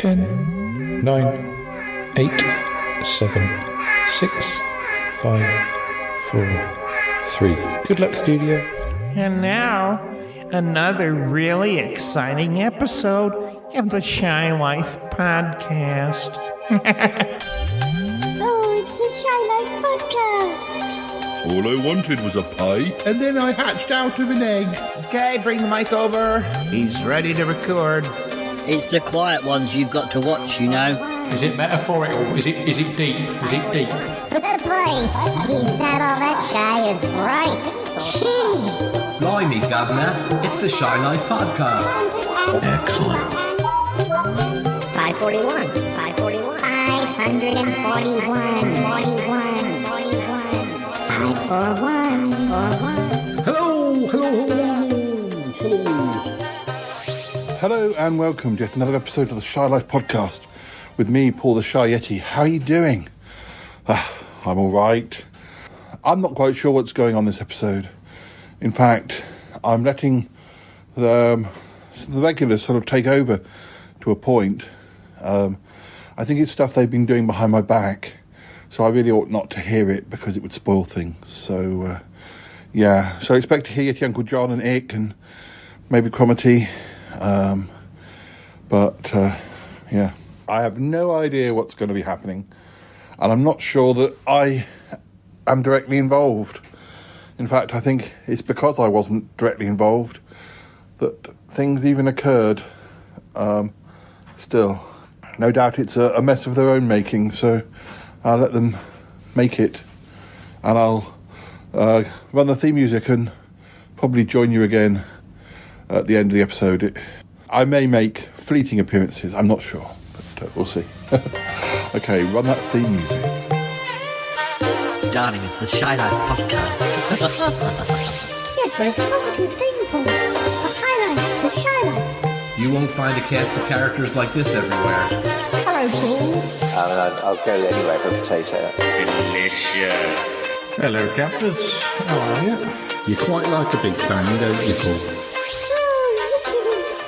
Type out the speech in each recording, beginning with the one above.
10, 9, 8, 7, 6, 5, 4, 3. Good luck, studio. And now, another really exciting episode of the Shy Life podcast. Oh, it's the Shy Life podcast. All I wanted was a pie, and then I hatched out of an egg. Okay, bring the mic over. He's ready to record. It's the quiet ones you've got to watch, you know. Is it metaphorical? Is it deep? Is it deep? Good boy. He's not all that shy as right. Gee. Blimey, Governor. It's the Shy Life podcast. Excellent. 541. 541. 541. 541. Hello. Hello and welcome to yet another episode of the Shy Life podcast with me, Paul the Shy Yeti. How are you doing? I'm all right. I'm not quite sure what's going on this episode. In fact, I'm letting the regulars sort of take over to a point. I think it's stuff they've been doing behind my back, so I really ought not to hear it because it would spoil things. So, so expect to hear Yeti Uncle John and Ick and maybe Cromitty. I have no idea what's going to be happening, and I'm not sure that I am directly involved. In fact, I think it's because I wasn't directly involved that things even occurred. Still, no doubt it's a mess of their own making, so I'll let them make it, and I'll run the theme music and probably join you again at the end of the episode. I may make fleeting appearances, I'm not sure, but we'll see. Okay, run that theme music. Darling, it's the Shy Life podcast. Yes, but it's a positive thing, Paul. The highlight, the Shy Life. You won't find a cast of characters like this everywhere. Hello, Paul. I'll go anywhere for a potato. Delicious. Hello, captors. How are you? You quite like a big bang, don't you, Paul?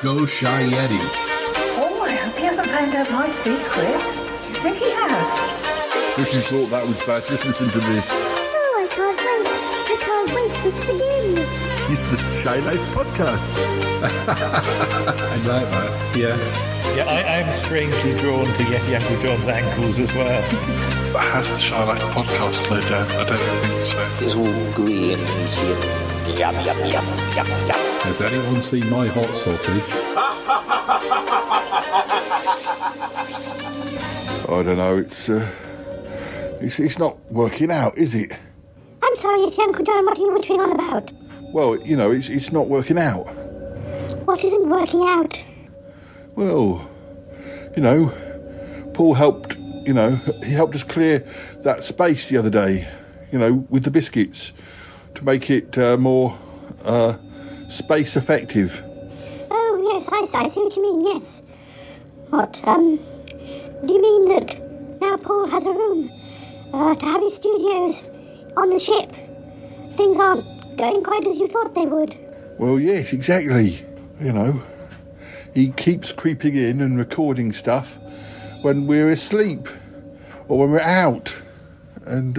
Go Shy Yeti. Oh, I hope he hasn't found out my secret. Do you think he has? If you thought that was bad, just listen to this. Oh, I can't wait for it to begin. It's the Shy Life podcast. I like that. Yeah. Yeah, I'm strangely drawn to Yeti Uncle John's ankles as well. But has the Shy Life podcast slowed down? I don't think so. It's all green and easy and yum. Has anyone seen my hot sausage? I don't know, it's not working out, is it? I'm sorry, it's Uncle John, what are you wittering on about? Well, it's not working out. What isn't working out? Well, Paul helped, he helped us clear that space the other day, with the biscuits to make it more space effective. Oh, yes, I see what you mean, yes. What, do you mean that now Paul has a room to have his studios on the ship? Things aren't going quite as you thought they would. Well, yes, exactly. He keeps creeping in and recording stuff when we're asleep or when we're out. And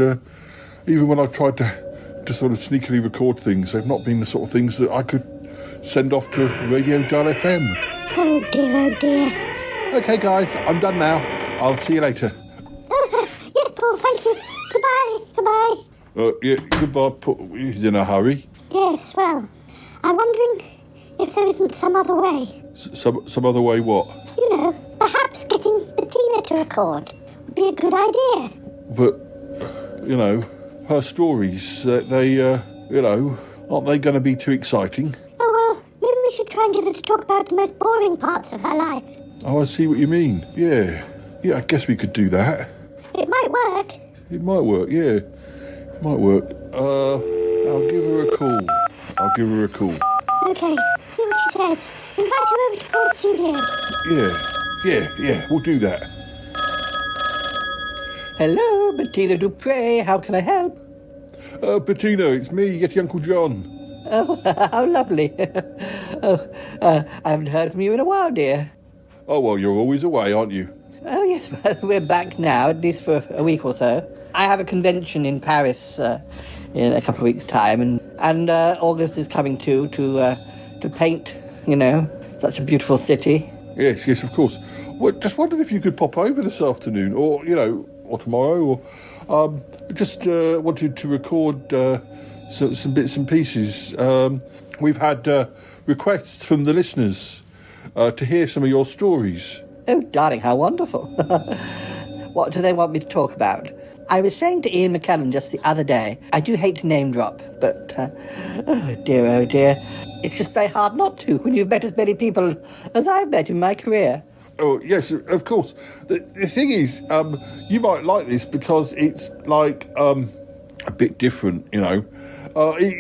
even when I've tried to sort of sneakily record things, they've not been the sort of things that I could send off to Radio Dial FM. Oh dear. Okay, guys, I'm done now. I'll see you later. Yes, Paul, thank you. Goodbye. Yeah, goodbye, Paul. He's in a hurry. Yes, well, I'm wondering if there isn't some other way. Some other way what? Perhaps getting Bettina to record would be a good idea. But, her stories, aren't they going to be too exciting? Oh, well, maybe we should try and get her to talk about the most boring parts of her life. Oh, I see what you mean. Yeah, I guess we could do that. It might work. It might work, yeah. It might work. I'll give her a call. Okay, see what she says. Invite her over to Paul's studio. Yeah, we'll do that. Hello, Bettina Dupre. How can I help? Bettina, it's me, Yeti Uncle John. Oh, how lovely. I haven't heard from you in a while, dear. Oh, well, you're always away, aren't you? Oh, yes, well, we're back now, at least for a week or so. I have a convention in Paris in a couple of weeks' time, and August is coming too, to paint, such a beautiful city. Yes, of course. Well, just wondered if you could pop over this afternoon, or tomorrow, or just wanted to record some bits and pieces. We've had requests from the listeners to hear some of your stories. Oh, darling, how wonderful. What do they want me to talk about? I was saying to Ian McKellen just the other day, I do hate to name drop, but, oh dear, it's just very hard not to when you've met as many people as I've met in my career. Oh, yes, of course. The thing is, you might like this because it's like a bit different, It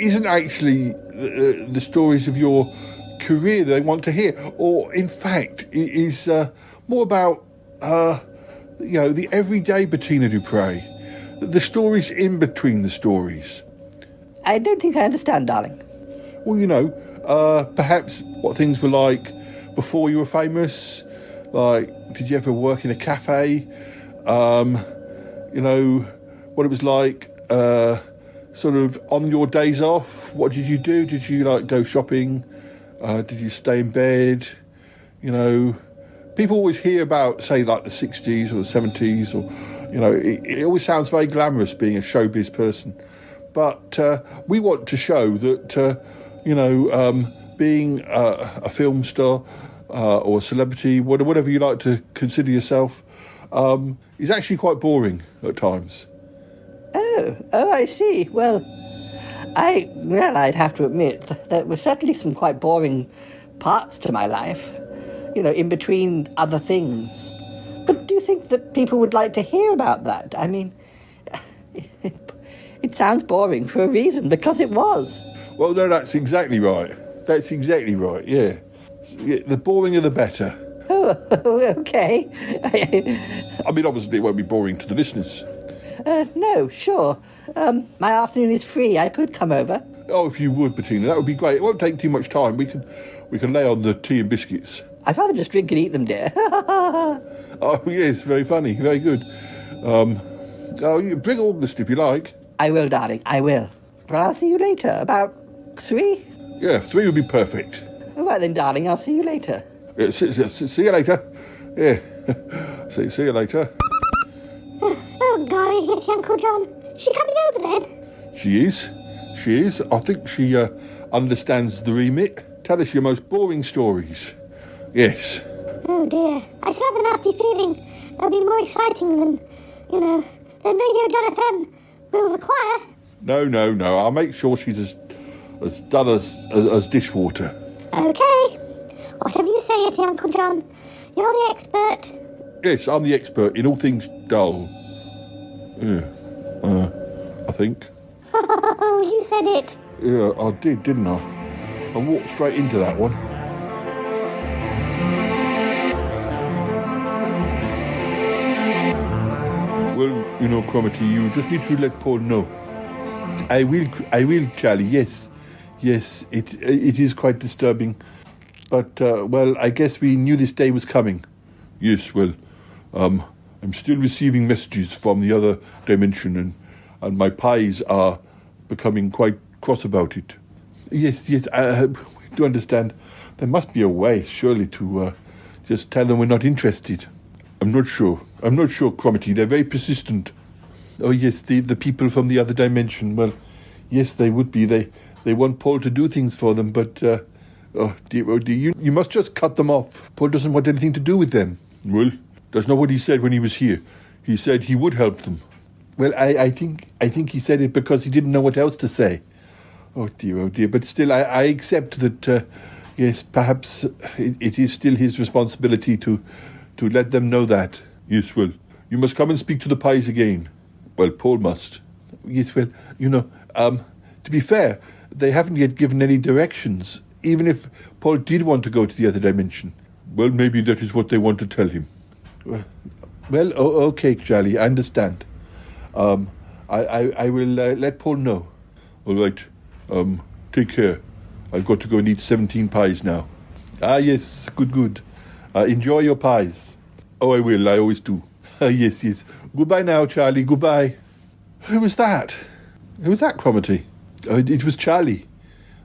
isn't actually the stories of your career they want to hear, or in fact, it is more about, the everyday Bettina Dupre, the stories in between the stories. I don't think I understand, darling. Well, perhaps what things were like before you were famous. Like, did you ever work in a cafe? What it was like, sort of on your days off. What did you do? Did you go shopping? Did you stay in bed? People always hear about, say, like the 60s or the 70s, or, it always sounds very glamorous being a showbiz person. But we want to show that, being a film star or a celebrity, whatever you like to consider yourself, is actually quite boring at times. Oh, I see. Well, I'd have to admit there were certainly some quite boring parts to my life, in between other things. But do you think that people would like to hear about that? I mean, it sounds boring for a reason, because it was. Well, no, that's exactly right. Yeah. The boringer the better. Oh, okay. I mean, obviously it won't be boring to the listeners. No, sure. My afternoon is free. I could come over. Oh, if you would, Bettina, that would be great. It won't take too much time. We can lay on the tea and biscuits. I'd rather just drink and eat them, dear. Oh, yes, very funny, very good. You bring August if you like. I will, darling, I will. Well, I'll see you later. About 3? Yeah, 3 would be perfect. All right then, darling, I'll see you later. Yeah, see you later. Yeah, see you later. Oh, golly, it's Uncle John. Is she coming over then? She is. I think she understands the remit. Tell us your most boring stories. Yes. Oh, dear. I still have a nasty feeling that'll be more exciting than Radio.fm will require. No. I'll make sure she's as dull as dishwater. Okay. Whatever you say, Eddie, Uncle John. You're the expert. Yes, I'm the expert in all things dull. Yeah. I think. Oh, you said it. Yeah, I did, didn't I? I walked straight into that one. Well, Cromitty, you just need to let Paul know. I will, Charlie, yes. Yes, it is quite disturbing. But, I guess we knew this day was coming. Yes, well, I'm still receiving messages from the other dimension, and my pies are becoming quite cross about it. Yes, I do understand. There must be a way, surely, to just tell them we're not interested. I'm not sure, Cromitty. They're very persistent. Oh, yes, the people from the other dimension. Well, yes, they would be. They want Paul to do things for them, but, oh dear, you must just cut them off. Paul doesn't want anything to do with them. Well, that's not what he said when he was here. He said he would help them. Well, I think he said it because he didn't know what else to say. Oh dear, but still, I accept that, yes, perhaps it is still his responsibility to let them know that. Yes, well, you must come and speak to the pies again. Well, Paul must. Yes, well, to be fair, they haven't yet given any directions, even if Paul did want to go to the other dimension. Well, maybe that is what they want to tell him. Well, okay, Charlie, I understand. I will let Paul know. All right. Take care. I've got to go and eat 17 pies now. Ah, yes, good. Enjoy your pies. Oh, I will. I always do. Yes, yes. Goodbye now, Charlie. Goodbye. Who was that? Who was that, Cromitty? Oh, it was Charlie.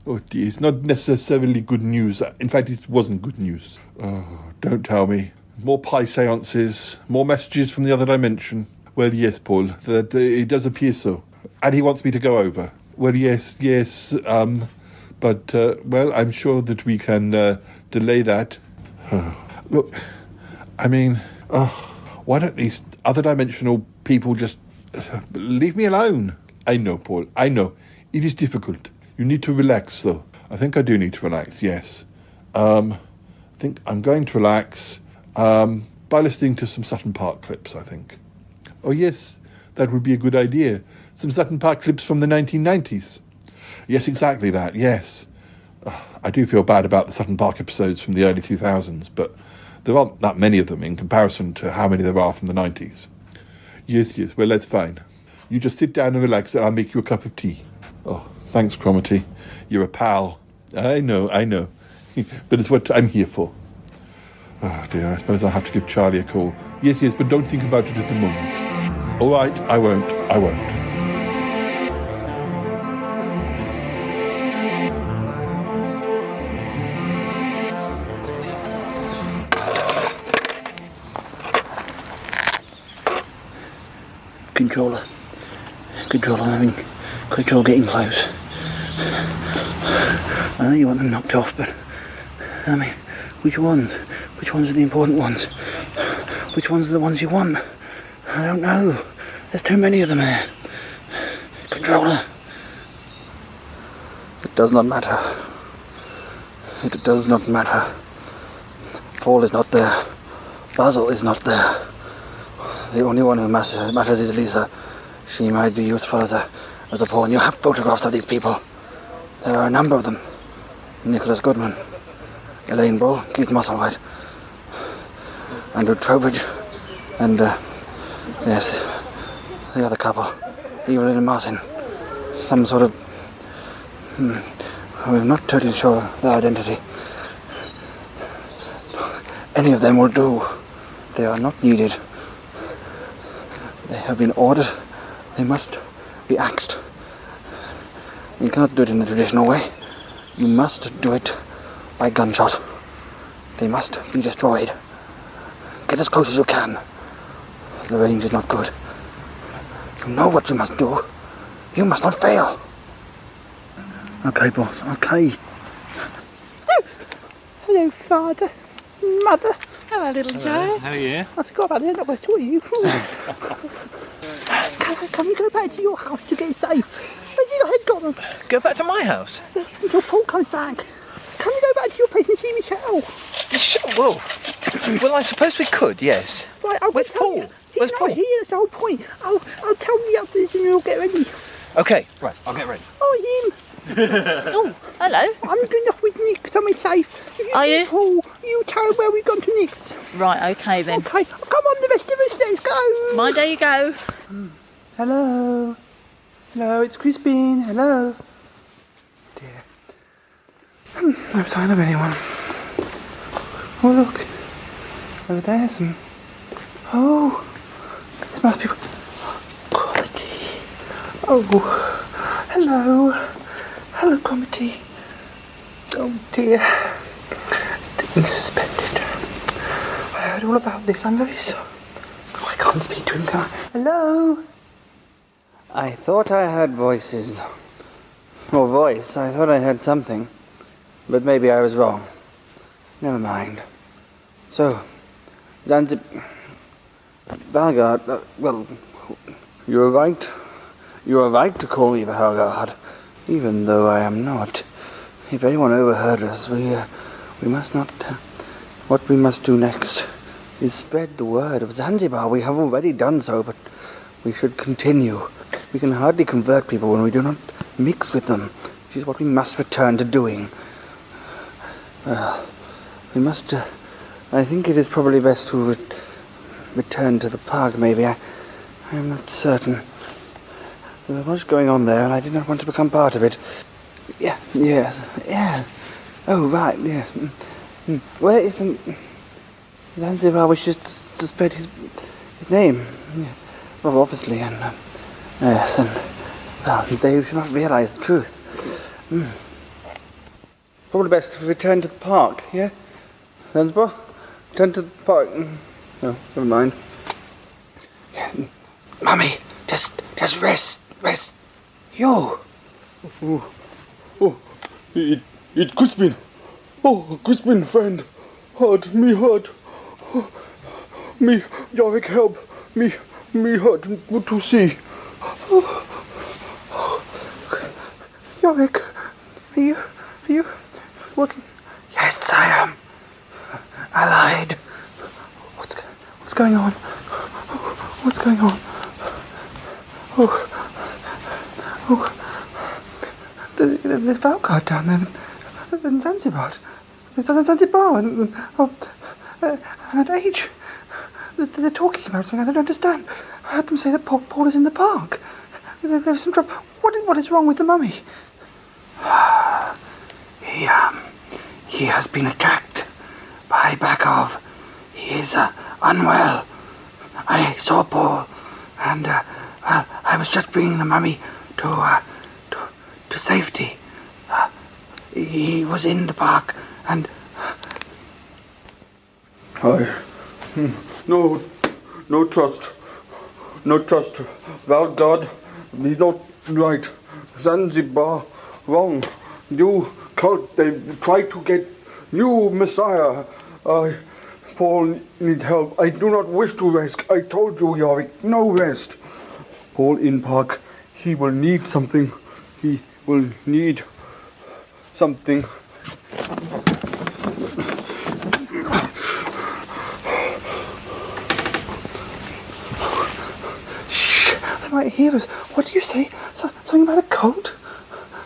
Oh, dear. It's not necessarily good news. In fact, it wasn't good news. Oh, don't tell me. More pie seances. More messages from the other dimension. Well, yes, Paul. It does appear so. And he wants me to go over. Well, yes. But, well, I'm sure that we can delay that. Look, I mean, why don't these other dimensional people just leave me alone? I know, Paul, I know. It is difficult. You need to relax, though. I think I do need to relax, yes. I think I'm going to relax by listening to some Sutton Park clips, I think. Oh, yes, that would be a good idea. Some Sutton Park clips from the 1990s. Yes, exactly that, yes. I do feel bad about the Sutton Park episodes from the early 2000s, but there aren't that many of them in comparison to how many there are from the 90s. Yes, well, that's fine. You just sit down and relax and I'll make you a cup of tea. Oh, thanks, Cromitty. You're a pal. I know. But it's what I'm here for. Oh, dear, I suppose I'll have to give Charlie a call. Yes, but don't think about it at the moment. All right, I won't. Controller, I'm having control getting close. I know you want them knocked off, but I mean, which ones? Which ones are the important ones? Which ones are the ones you want? I don't know. There's too many of them there. Controller. It does not matter. It does not matter. Paul is not there. Basil is not there. The only one who matters is Lisa. She might be useful as a pawn. You have photographs of these people. There are a number of them. Nicholas Goodman, Elaine Bull, Keith Musselwhite, Andrew Trowbridge, and yes, the other couple, Evelyn and Martin. Some sort of... I'm not totally sure of their identity. Any of them will do. They are not needed. They have been ordered. They must be axed. You cannot do it in the traditional way. You must do it by gunshot. They must be destroyed. Get as close as you can. The range is not good. You know what you must do. You must not fail. Okay, boss. Okay. Hello, Father. Mother. Hello, little Joe. How are you? I forgot about it. I saw you. Can we go back to your house to get safe? Where's your head gone? Go back to my house? Yes, until Paul comes back. Can we go back to your place and see Michelle? Sure, well, I suppose we could, yes. Right, Where's Paul? Where's Paul? Here, that's the whole point. I'll tell the others and you'll get ready. Okay, right, I'll get ready. Oh, him. Oh, hello. I'm going off with Nick, so I'm safe. Are you? Paul, you tell where we've gone to next. Right, okay then. Okay, come on, the rest of us, let's go. Mind how you go. Hello. Hello, it's Crispin. Hello. Dear. No sign of anyone. Oh, look. Over there, some... Oh, this must be... Quality. Oh, hello. Hello, Cromitty. Oh, dear. Things suspended. I heard all about this. I'm very sorry. Oh, I can't speak to him, can I? Hello? I thought I heard voices. Or voice. I thought I heard something. But maybe I was wrong. Never mind. So, Zanzibar... Valgard... well, you were right. You were right to call me Valgard. Even though I am not. If anyone overheard us, we must not... what we must do next is spread the word of Zanzibar. We have already done so, but we should continue. We can hardly convert people when we do not mix with them, which is what we must return to doing. We must... I think it is probably best to return to the park, maybe. I am not certain. There was much going on there, and I did not want to become part of it. Yes. Oh, right, yes. Where is the... Zanzibar wishes to spread his name. Yeah. Well, obviously, and yes, and well, they should not realise the truth. Probably best if we return to the park. Yeah, Zanzibar, return to the park. No, never mind. Mummy, just rest. You. It Crispin. Oh, Crispin, friend. Hurt. Me, Yorick, help. Me hurt. Good to see. Yorick, are you working? Yes, I am. I lied. What's going on? What's going on? Oh. There's boat guard down there in Zanzibar. There's Zanzibar and at age. They're talking about something I don't understand. I heard them say that Paul is in the park. There's some trouble. What is wrong with the mummy? He has been attacked by Bakov. He is unwell. I saw Paul, and I was just bringing the mummy to safety. He was in the park, and No trust. Well, God, he's not right. Zanzibar, wrong. New cult, they try to get new Messiah. Paul needs help. I do not wish to rest. I told you, Yorick, no rest. Paul in park, he will need something. He will need something. They might hear us. What do you say? Something about a cult?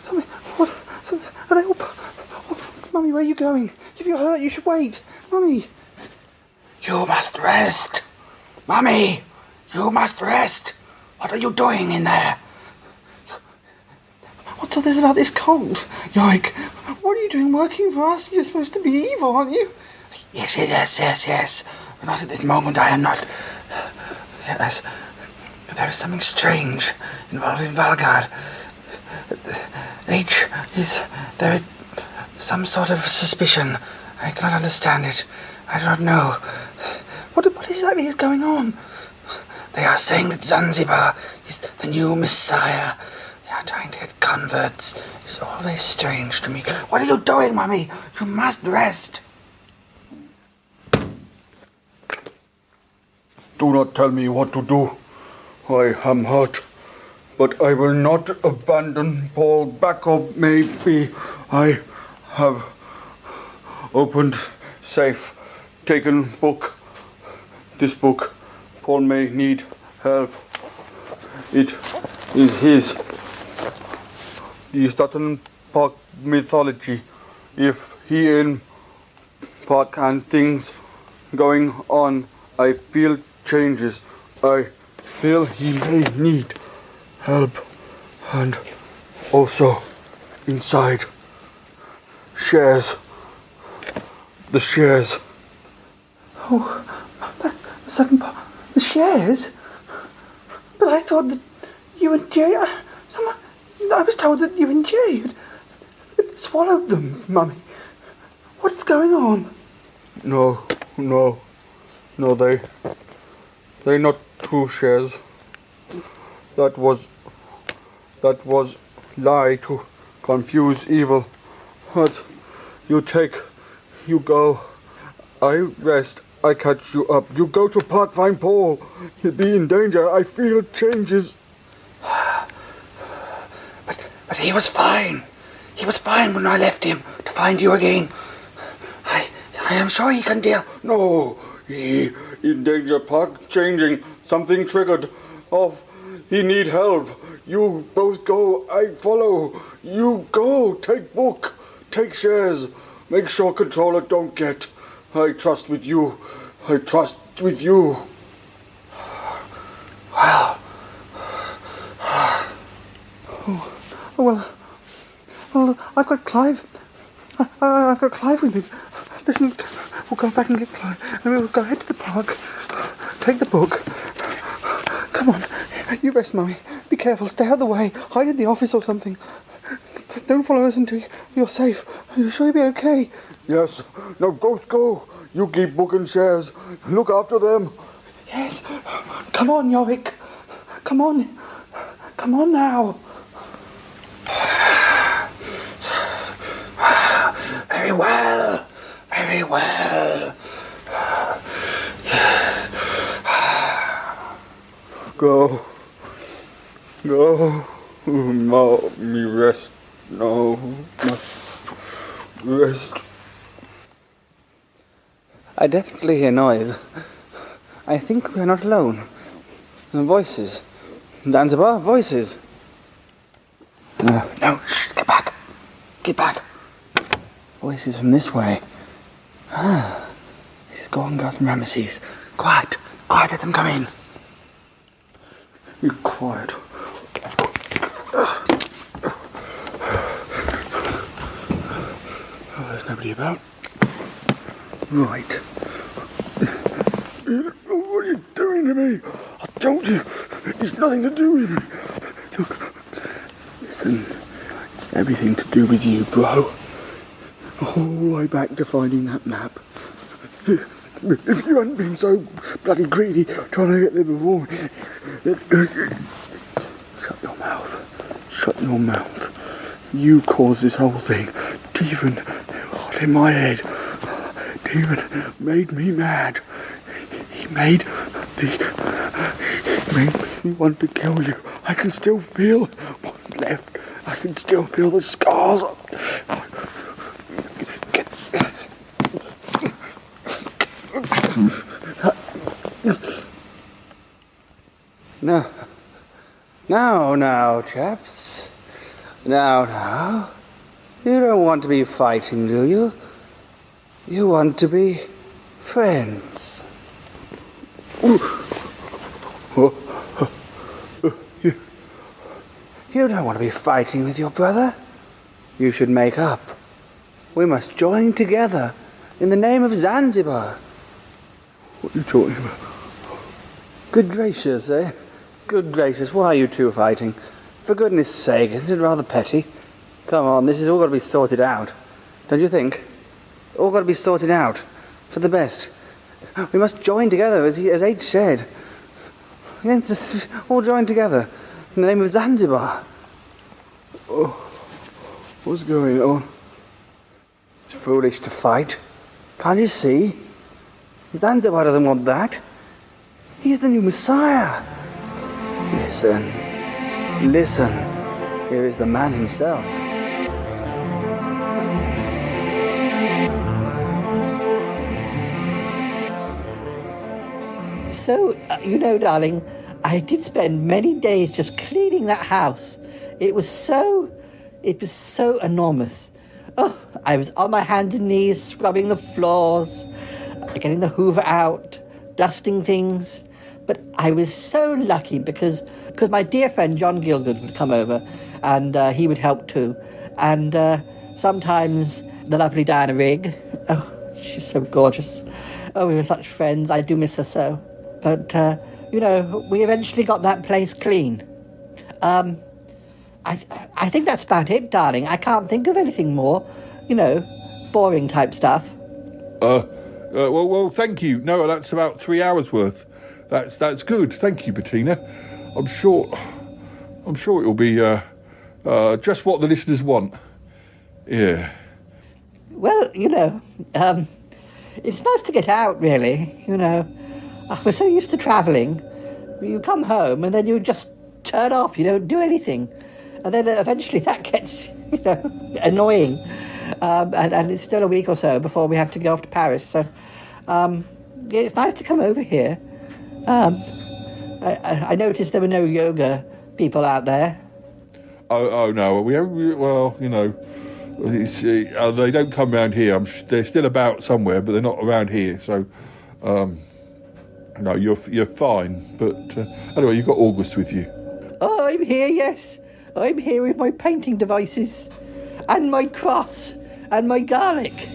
Something? Are they all? Mummy, where are you going? If you're hurt, you should wait. Mummy. You must rest. Mummy, you must rest. What are you doing in there? What's all this about this cult? Yorick, what are you doing working for us? You're supposed to be evil, aren't you? Yes. But not at this moment, I am not. Yes. There is something strange involving Valgard. There is some sort of suspicion. I cannot understand it. I don't know. What exactly is going on? They are saying that Zanzibar is the new Messiah. They are trying to get converts. It's all very strange to me. What are you doing, Mummy? You must rest. Do not tell me what to do. I am hurt, but I will not abandon Paul. Backup may be. I have opened safe, taken book. This book, Paul may need help. It is his. The Sutton Park mythology. If he in park and things going on, I feel changes. I feel he may need help, and also inside shares. The shares. Oh, the second part. The shares? But I thought that you and Jay. I was told that you and Jay had swallowed them, Mummy. What's going on? No, they not two shares. That was lie to confuse evil. But you go. I rest. I catch you up. You go to park, find Paul. He'll be in danger. I feel changes. But he was fine. He was fine when I left him to find you again. I am sure he can deal. No, he in danger. Park changing. Something triggered off. He need help. You both go. I follow. You go. Take book. Take shares. Make sure controller don't get. I trust with you. Well, I've got Clive. I've got Clive with me. Listen, we'll go back and get Chloe, and we'll go head to the park. Take the book. Come on, you rest, Mummy. Be careful, stay out of the way. Hide in the office or something. Don't follow us until you're safe. Are you sure you'll be okay? Yes. Now go. You keep booking shares. Look after them. Yes. Come on, Yorick. Come on. Come on now. Very well. Very well. Go. Me rest. No. Rest. I definitely hear noise. I think we're not alone. Voices. Zanzibar, voices. No, shh, get back. Get back. Voices from this way. It's Gorgas and Ramesses. Quiet, let them come in. You quiet. There's nobody about. Right. What are you doing to me? I told you, it's nothing to do with me. Look, listen, it's everything to do with you, bro. All the way back to finding that map. If you hadn't been so bloody greedy trying to get there before me... Shut your mouth. Shut your mouth. You caused this whole thing. Stephen got in my head. Stephen made me mad. He made me want to kill you. I can still feel what's left. I can still feel the scars. Now, chaps. Now. You don't want to be fighting, do you? You want to be friends. You don't want to be fighting with your brother. You should make up. We must join together in the name of Zanzibar. What are you talking about? Good gracious, eh? Good gracious, why are you two fighting? For goodness sake, isn't it rather petty? Come on, this has all got to be sorted out. Don't you think? All got to be sorted out. For the best. We must join together, as H said. Yes, all join together in the name of Zanzibar. Oh, what's going on? It's foolish to fight. Can't you see? Zanzibar doesn't want that. He's the new Messiah. Listen. Here is the man himself. So, darling, I did spend many days just cleaning that house. It was so enormous. Oh, I was on my hands and knees scrubbing the floors, getting the hoover out, dusting things. But I was so lucky because my dear friend John Gielgud would come over and he would help too. And sometimes the lovely Diana Rigg. Oh, she's so gorgeous. Oh, we were such friends. I do miss her so. But, we eventually got that place clean. I think that's about it, darling. I can't think of anything more, boring type stuff. Well, thank you. No, that's about 3 hours worth. That's good. Thank you, Bettina. I'm sure it will be just what the listeners want. Yeah. Well, it's nice to get out, really. We're so used to travelling. You come home and then you just turn off. You don't do anything, and then eventually that gets annoying. And it's still a week or so before we have to go off to Paris. So it's nice to come over here. I noticed there were no yoga people out there. Oh no, they don't come around here. They're still about somewhere, but they're not around here. So, no, you're fine. But anyway, you've got August with you. Oh, I'm here. Yes, I'm here with my painting devices, and my cross, and my garlic.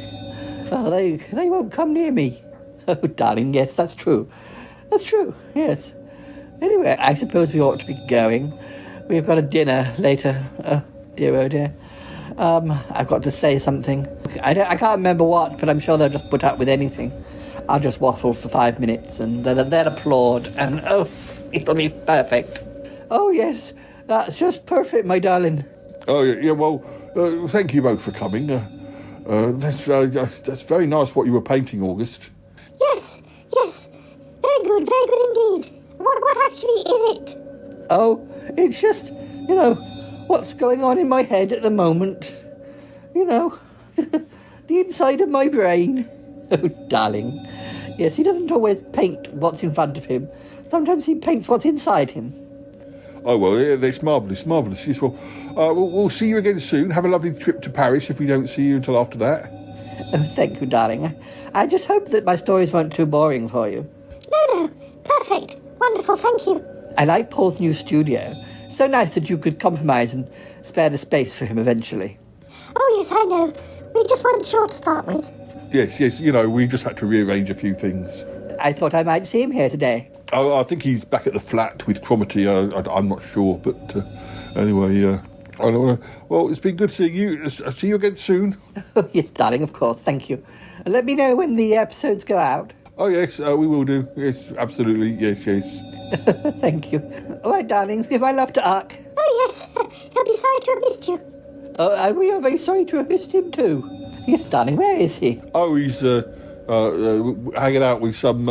Oh, they won't come near me. Oh, darling, yes, that's true. That's true, yes. Anyway, I suppose we ought to be going. We've got a dinner later. Oh, dear, oh dear. I've got to say something. I can't remember what, but I'm sure they'll just put up with anything. I'll just waffle for 5 minutes, and they'll applaud, and oh, it'll be perfect. Oh, yes, that's just perfect, my darling. Oh, yeah, well, thank you both for coming. That's very nice what you were painting, August. Yes. Very good indeed. What actually is it? Oh, it's just, what's going on in my head at the moment. The inside of my brain. Oh, darling. Yes, he doesn't always paint what's in front of him. Sometimes he paints what's inside him. Oh, well, yeah, that's marvellous. Yes, well, we'll see you again soon. Have a lovely trip to Paris if we don't see you until after that. Oh, thank you, darling. I just hope that my stories weren't too boring for you. No. Perfect. Wonderful, thank you. I like Paul's new studio. So nice that you could compromise and spare the space for him eventually. Oh, yes, I know. We just weren't sure to start with. Yes, we just had to rearrange a few things. I thought I might see him here today. Oh, I think he's back at the flat with Cromitty. I'm not sure, but anyway, I don't know. Well, it's been good seeing you. I'll see you again soon. Oh, yes, darling, of course, thank you. And let me know when the episodes go out. Oh, yes, we will do. Yes, absolutely. Yes. Thank you. All right, darlings, give my love to Uck. Oh, yes. He'll be sorry to have missed you. Oh, and we are very sorry to have missed him too. Yes, darling, where is he? Oh, he's hanging out with some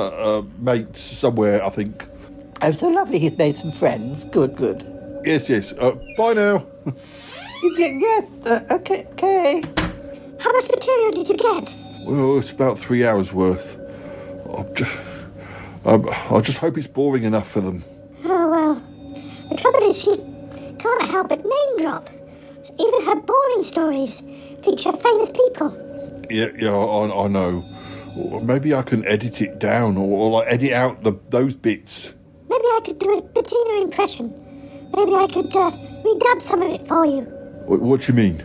mates somewhere, I think. Oh, so lovely he's made some friends. Good. Yes. Bye now. Yes, okay. How much material did you get? Well, it's about 3 hours worth. I just hope it's boring enough for them. Oh, well. The trouble is she can't help but name drop. Even her boring stories feature famous people. Yeah, I know. Maybe I can edit it down or like edit out those bits. Maybe I could do a Bettina impression. Maybe I could redub some of it for you. What do you mean?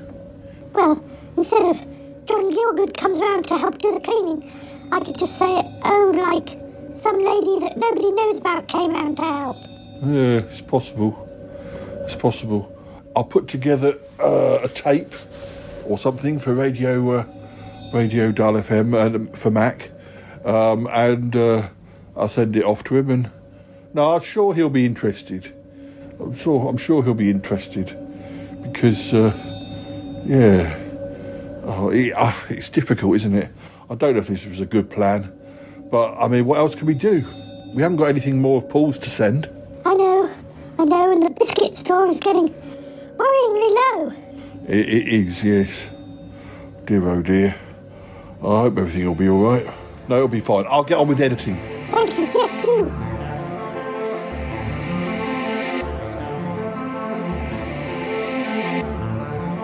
Well, instead of John Gielgud comes round to help do the cleaning, I could just say, like some lady that nobody knows about came round to help. Yeah, it's possible. I'll put together a tape or something for Radio Dial FM and for Mac, and I'll send it off to him. And no, I'm sure he'll be interested. I'm sure he'll be interested because, it's difficult, isn't it? I don't know if this was a good plan, but I mean, what else can we do? We haven't got anything more of Paul's to send. I know, and the biscuit store is getting worryingly low. It is, yes. Dear, oh dear. I hope everything will be all right. No, it'll be fine. I'll get on with editing. Thank you, yes, do.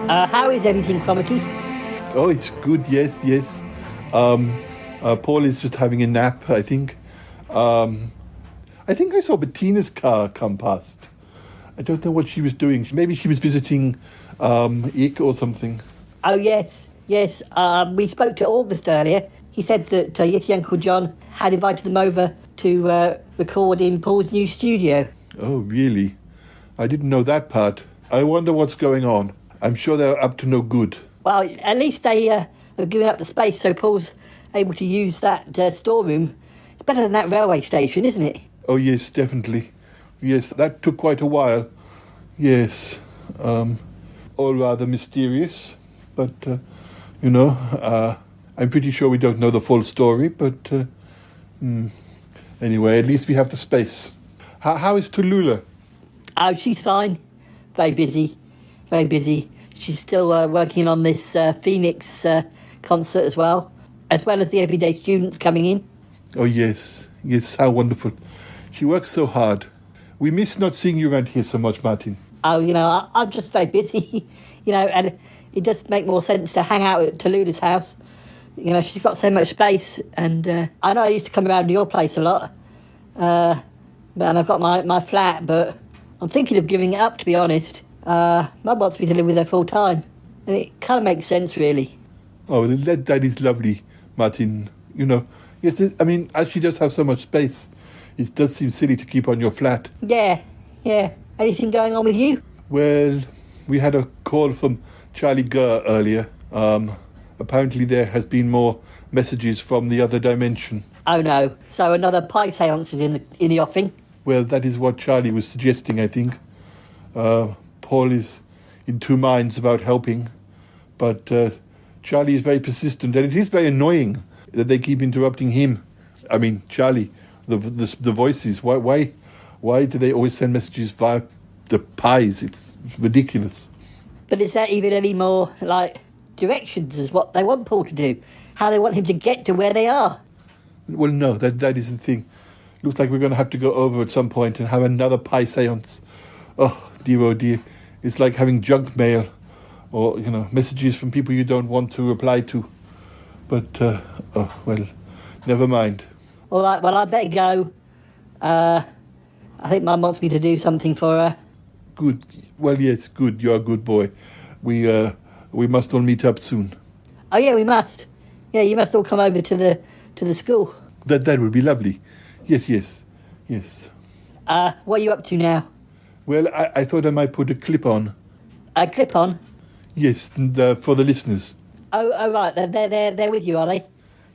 How is everything, Cromitty? Oh, it's good, yes. Paul is just having a nap, I think. I think I saw Bettina's car come past. I don't know what she was doing. Maybe she was visiting Ick or something. Oh, yes. We spoke to August earlier. He said that Yeti Uncle John had invited them over to record in Paul's new studio. Oh, really? I didn't know that part. I wonder what's going on. I'm sure they're up to no good. Well, at least they have given up the space so Paul's able to use that storeroom. It's better than that railway station, isn't it? Oh, yes, definitely. Yes, that took quite a while. Yes. All rather mysterious. But, I'm pretty sure we don't know the full story, but anyway, at least we have the space. How is Tallulah? Oh, she's fine. Very busy. She's still working on this Phoenix concert as well as the everyday students coming in. Oh, yes, how wonderful. She works so hard. We miss not seeing you around here so much, Martin. Oh, I'm just very busy, and it does make more sense to hang out at Tallulah's house. She's got so much space, and I know I used to come around to your place a lot, and I've got my flat, but I'm thinking of giving it up, to be honest. Mum wants me to live with her full time, and it kind of makes sense, really. Oh, that is lovely. Martin, yes, I mean, as she does have so much space, it does seem silly to keep on your flat. Yeah. Anything going on with you? Well, we had a call from Charlie Gurr earlier. Apparently there has been more messages from the other dimension. Oh no, so another pie seance is in the offing? Well, that is what Charlie was suggesting, I think. Paul is in two minds about helping, but Charlie is very persistent, and it is very annoying that they keep interrupting him. I mean, Charlie, the voices, why do they always send messages via the pies? It's ridiculous. But is that even any more, directions as what they want Paul to do? How they want him to get to where they are? Well, no, that is the thing. Looks like we're going to have to go over at some point and have another pie seance. Oh dear. It's like having junk mail or, messages from people you don't want to reply to. But, never mind. All right, well, I better go. I think Mum wants me to do something for her. Good. Well, yes, good. You're a good boy. We must all meet up soon. Oh, yeah, we must. Yeah, you must all come over to the school. That would be lovely. Yes. What are you up to now? Well, I thought I might put a clip on. A clip on? Yes, for the listeners. Oh, right. They're with you, are they?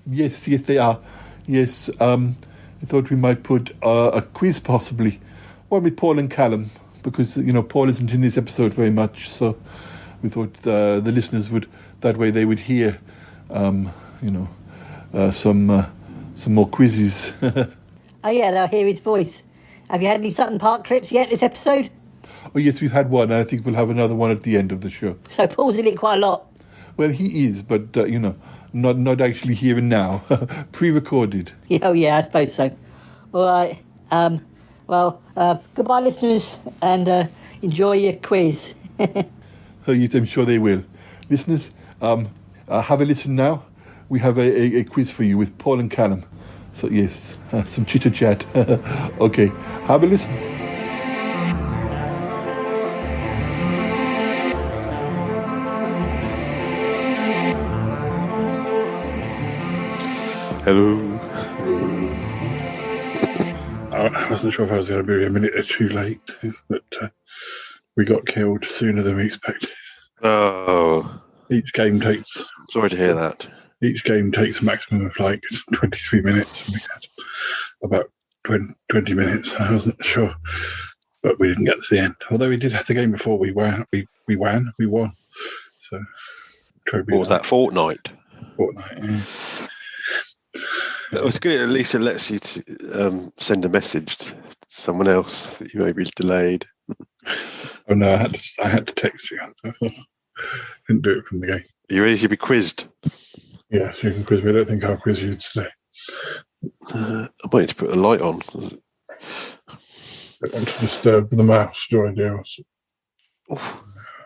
Yes, they are. Yes, I thought we might put a quiz, possibly. One with Paul and Callum, because, Paul isn't in this episode very much, so we thought the listeners would, that way they would hear, some more quizzes. Oh, yeah, they'll hear his voice. Have you had any Sutton Park trips yet this episode? Oh, yes, we've had one. I think we'll have another one at the end of the show. So Paul's in it quite a lot. Well, he is, but, not actually here and now. Pre-recorded. Oh, yeah, I suppose so. All right. Goodbye, listeners, and enjoy your quiz. Oh, yes, I'm sure they will. Listeners, have a listen now. We have a quiz for you with Paul and Callum. So, yes, some chitter-chat. Okay, have a listen. Hello. I wasn't sure if I was going to be a minute or two late, but we got killed sooner than we expected. Oh. Each game takes... Sorry to hear that. Each game takes a maximum of 23 minutes. And we had about 20 minutes. I wasn't sure, but we didn't get to the end. Although we did have the game before we won. So, what was that, Fortnite? Fortnite, yeah. That was good. At least it lets you to send a message to someone else that you may be delayed. Oh no, I had to text you. Didn't do it from the game. Are you ready to be quizzed? Yes, you can quiz me. I don't think I'll quiz you today. I might need to put a light on. Don't want to disturb the mouse, do I, dear?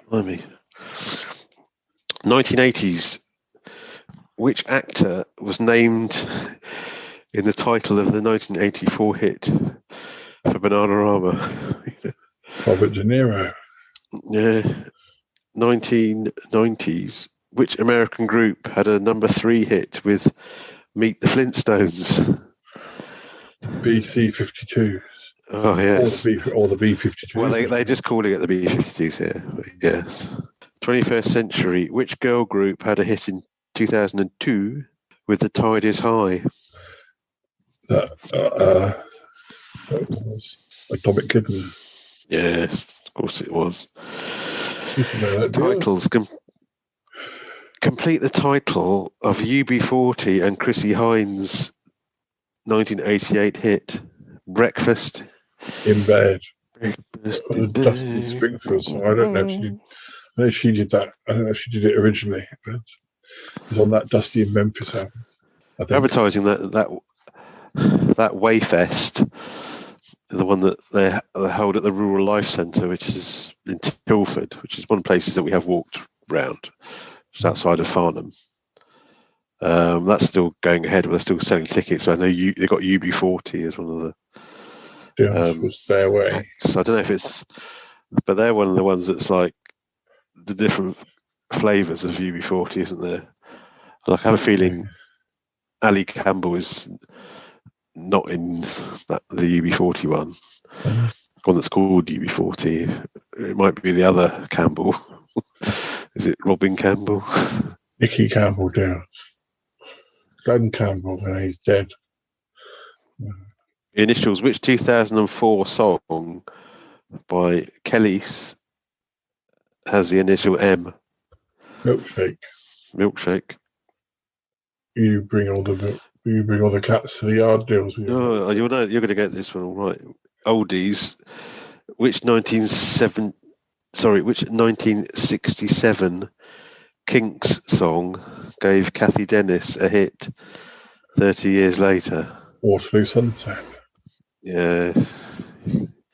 Let me. 1980s. Which actor was named in the title of the 1984 hit for Bananarama? Robert De Niro. Yeah. 1990s. Which American group had a number 3 hit with Meet the Flintstones? BC-52s. Oh, yes. Or the B-52s. Well, they're just calling it the B-52s here. But yes. 21st century. Which girl group had a hit in 2002 with The Tide Is High? That was Atomic Kitten. Yes, of course it was. You can know that, Titles. Complete the title of UB40 and Chrissie Hynde's 1988 hit, Breakfast in Bed. Breakfast in Bed. Dusty Springfield song. I don't know if she did. I know she did that. I don't know if she did it originally, but it was on that Dusty in Memphis album. I think. Advertising that Wayfest, the one that they hold at the Rural Life Centre, which is in Tilford, which is one of the places that we have walked round, just outside of Farnham. That's still going ahead. They're still selling tickets. So I know they got UB40 as one of the. Was their way. Acts. I don't know if it's, but they're one of the ones that's like the different flavours of UB40, isn't there? Like I have a feeling Ali Campbell is not in the UB40 one. One that's called UB40. It might be the other Campbell. Is it Robin Campbell? Nicky Campbell down. Glenn Campbell, and he's dead. Initials, which 2004 song by Kellys has the initial M? Milkshake. Milkshake. You bring all the cats to the yard deals with you. Oh, you're going to get this one all right. Oldies. Which 1967 Kinks song gave Kathy Dennis a hit 30 years later? Waterloo Sunset. Yeah.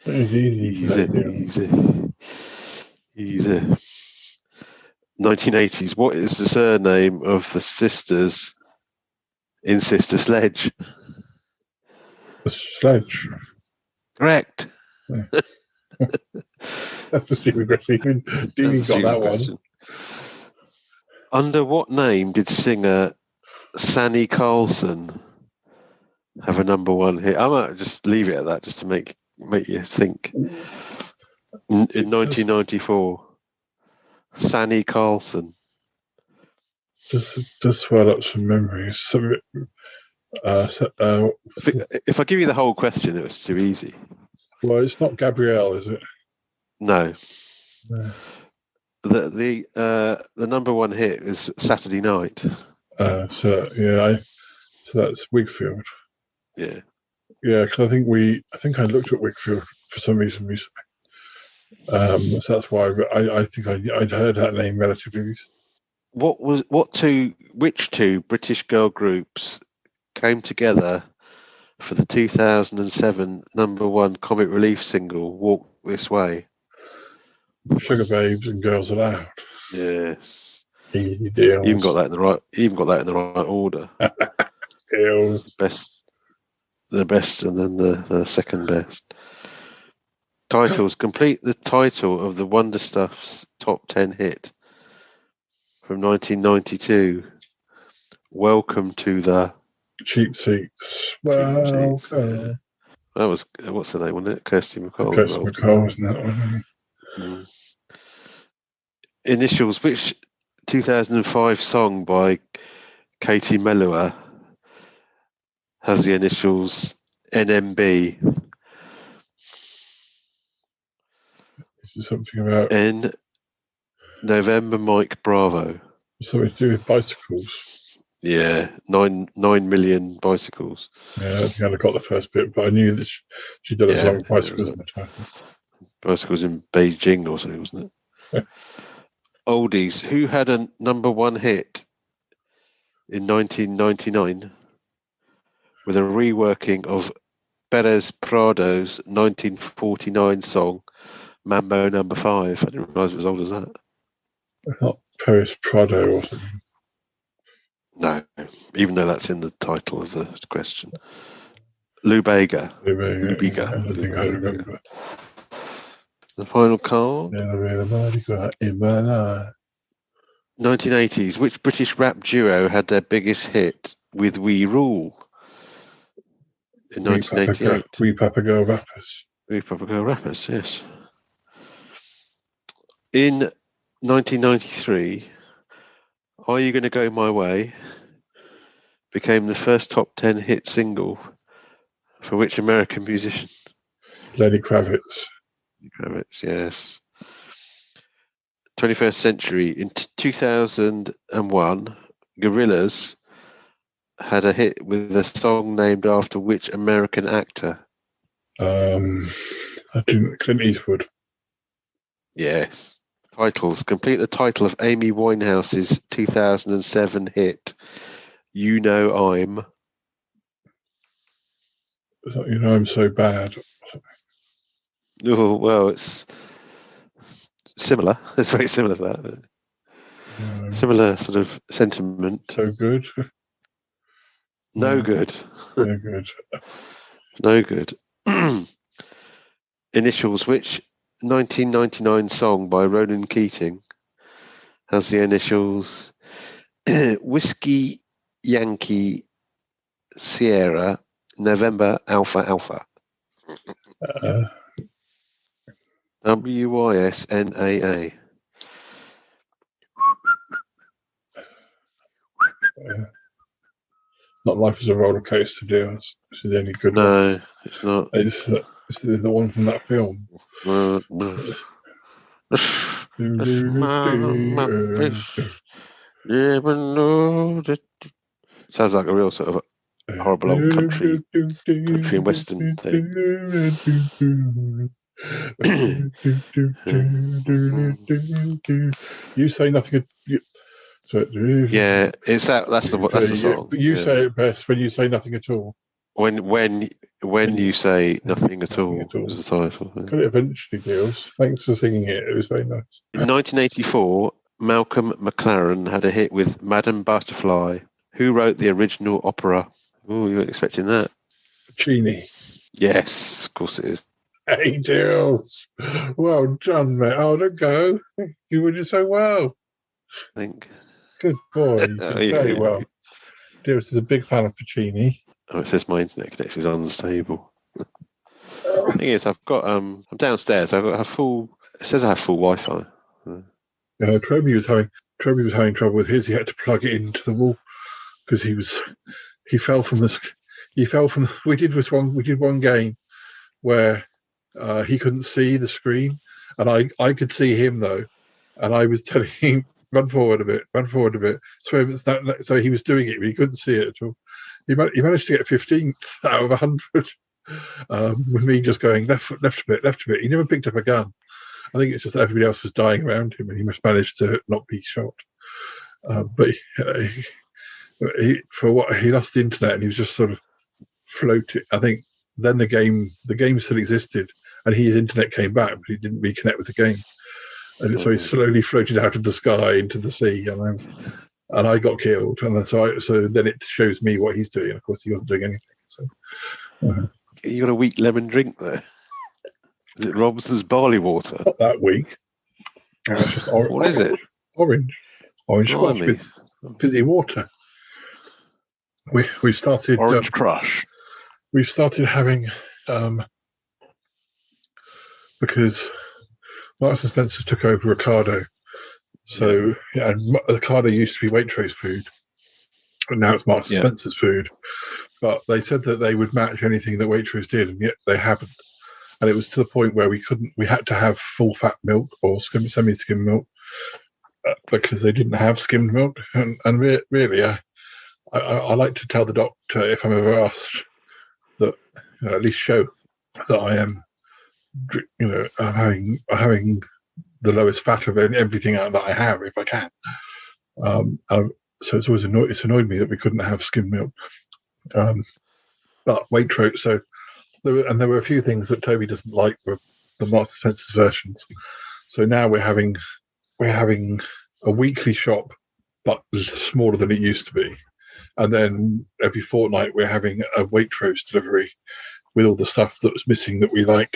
Easy. 1980s. What is the surname of the sisters in Sister Sledge? The Sledge. Correct. Yeah. That's a stupid question. Dean got that question. Under what name did singer Sanny Carlson have a number one hit? I might just leave it at that just to make you think. In 1994, Sanny Carlson. Just swell up some memories. If I give you the whole question, it was too easy. Well, it's not Gabrielle, is it? No. The number one hit is Saturday Night. So that's Wigfield. Yeah. Yeah, because I think I looked at Wigfield for some reason recently. So that's why I think I'd heard that name relatively recently. Which two British girl groups came together for the 2007 number one comic relief single "Walk This Way"? Sugar Babes and Girls Aloud. Yes. Easy deals. Even got that in the right order. Deals. The best, and then the second best. Titles. Complete the title of the Wonder Stuff's top 10 hit from 1992. Welcome to the Cheap Seats. Well, that was, what's the name, wasn't it? Kirsty MacColl. Kirsty MacColl, wasn't that one? Initials. Which 2005 song by Katie Melua has the initials NMB? Is there something about N November Mike Bravo? Something to do with bicycles. Yeah, 9 million bicycles. Yeah, I think I got the first bit, but I knew that she did a song with bicycles in the title. Bicycles in Beijing or something, wasn't it? Oldies. Who had a number one hit in 1999 with a reworking of Perez Prado's 1949 song Mambo Number 5? I didn't realise it was as old as that. Not Perez Prado or something. No, even though that's in the title of the question. Lou Bega. I don't think I remember. The final card. Never really in my life. 1980s. Which British rap duo had their biggest hit with We Rule in 1988? We Papa Girl Rappers. We Papa Girl Rappers, yes. In 1993, Are You Gonna Go My Way became the first top 10 hit single for which American musician? Lenny Kravitz. Kravitz, yes. 21st century. In 2001, Gorillaz had a hit with a song named after which American actor? Clint Eastwood. Yes. Titles. Complete the title of Amy Winehouse's 2007 hit, You Know I'm... You Know I'm So Bad. Oh, well, it's similar. It's very similar to that. Similar sort of sentiment. So good. No good. No good. No good. Initials. Which 1999 song by Ronan Keating has the initials Whiskey Yankee Sierra, November, Alpha, Alpha. WYSNAA. Not Life is a Roller Coaster, dear. This is the only good one. No, it's not. It's the one from that film. Sounds like a real sort of horrible old country and western thing. You say nothing. Yeah, it's that's the song. You say it best when you say nothing at all. When you say nothing at all was the title. But it eventually deals. Thanks for singing it. It was very nice. In 1984, Malcolm McLaren had a hit with Madame Butterfly. Who wrote the original opera? Oh, you weren't expecting that. Puccini. Yes, of course it is. Hey, Jules. Well done, mate. Oh, don't go. You were just so well. I think. Good boy. You did very well. Dearest is a big fan of Puccini. Oh, it says my internet connection is unstable. The thing is, I've got I'm downstairs. I've got a full. It says I have full Wi-Fi. Troby was having trouble with his. He had to plug it into the wall because he fell from the. We did one game where he couldn't see the screen, and I could see him though, and I was telling him run forward a bit. So he was doing it, but he couldn't see it at all. He managed to get 15th out of 100 with me just going left a bit. He never picked up a gun. I think it's just that everybody else was dying around him, and he must manage to not be shot. But he lost the internet, and he was just sort of floating. I think then the game still existed, and his internet came back, but he didn't reconnect with the game, and so he slowly floated out of the sky into the sea, and I got killed. And then so then it shows me what he's doing. Of course, he wasn't doing anything. So you got a weak lemon drink there. Is it Robson's barley water? Not that weak. It's just what is it? Orange squash with fizzy water. We started Orange Crush. We've started having because Marks and Spencer took over Ocado. So Ocado used to be Waitrose food, and now it's Marks and Spencer's food. But they said that they would match anything that Waitrose did, and yet they haven't. And it was to the point where we had to have full fat milk or semi-skim milk because they didn't have skimmed milk. And really, I like to tell the doctor if I'm ever asked that, at least show that I am, I'm having the lowest fat of everything that I have if I can. So it's always annoyed me that we couldn't have skimmed milk. But Waitrose, so. There were a few things that Toby doesn't like with the Marks and Spencer's versions. So now we're having a weekly shop, but smaller than it used to be. And then every fortnight we're having a Waitrose delivery with all the stuff that was missing that we like.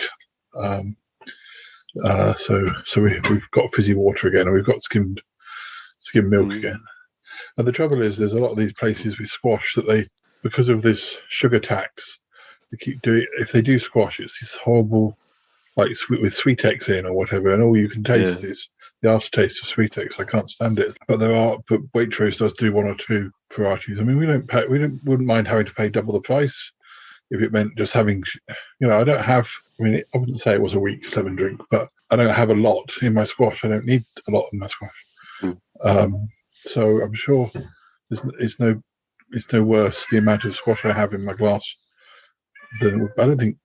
So we've got fizzy water again, and we've got skimmed milk again. And the trouble is, there's a lot of these places with squash that because of this sugar tax, they keep doing. If they do squash, it's this horrible, like with Sweetex in or whatever, and all you can taste is the aftertaste of Sweetex. I can't stand it. But Waitrose does do one or two varieties. I mean, we wouldn't mind having to pay double the price if it meant just having. I don't have. I mean, I wouldn't say it was a week's lemon drink, but I don't have a lot in my squash. I don't need a lot in my squash. So I'm sure it's no worse the amount of squash I have in my glass. I don't think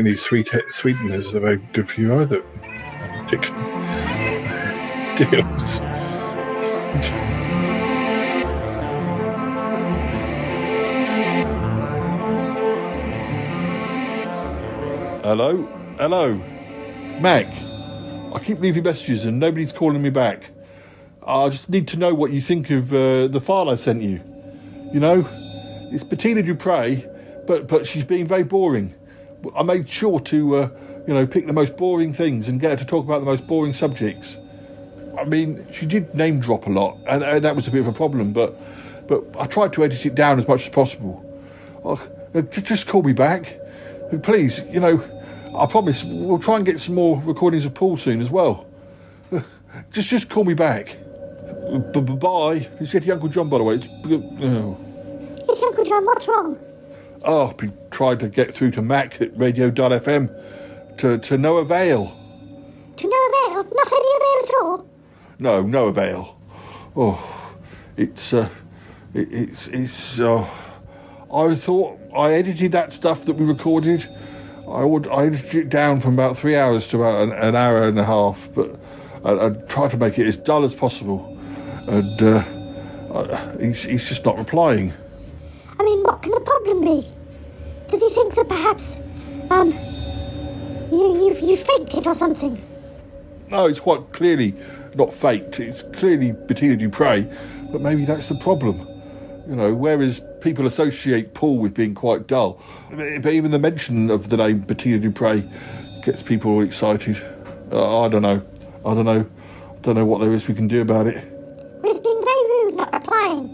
these sweeteners are very good for you either. Deals. Hello, Mac. I keep leaving messages and nobody's calling me back. I just need to know what you think of the file I sent you. It's Bettina Dupre. But she's being very boring. I made sure to, pick the most boring things and get her to talk about the most boring subjects. I mean, she did name drop a lot, and that was a bit of a problem. But I tried to edit it down as much as possible. Just call me back. Please, I promise we'll try and get some more recordings of Paul soon as well. Just call me back. Bye. It's Yeti Uncle John, by the way. Yeti Uncle John, what's wrong? Oh, I've been trying to get through to Mac at radio.fm to no avail. To no avail? Not any avail at all? No avail. Oh, I thought I edited that stuff that we recorded. I edited it down from about 3 hours to about an hour and a half, but I tried to make it as dull as possible. And he's just not replying. I mean, what can the problem be? Does he think that perhaps, you faked it or something? No, it's quite clearly not faked. It's clearly Bettina Dupre, but maybe that's the problem. Whereas people associate Paul with being quite dull, but even the mention of the name Bettina Dupre gets people all excited. I don't know what there is we can do about it. Well, he's been very rude, not replying.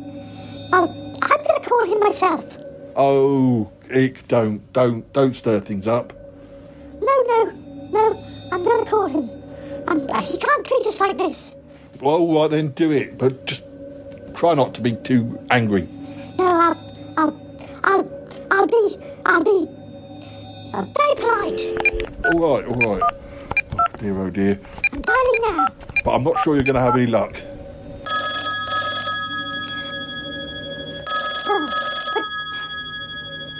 I'm going to call him myself. Oh, Ick, don't stir things up. No, I'm going to call him. He can't treat us like this. Well, all right then, do it, but just try not to be too angry. No, I'll be very polite. All right. Oh dear. I'm dialing now. But I'm not sure you're going to have any luck.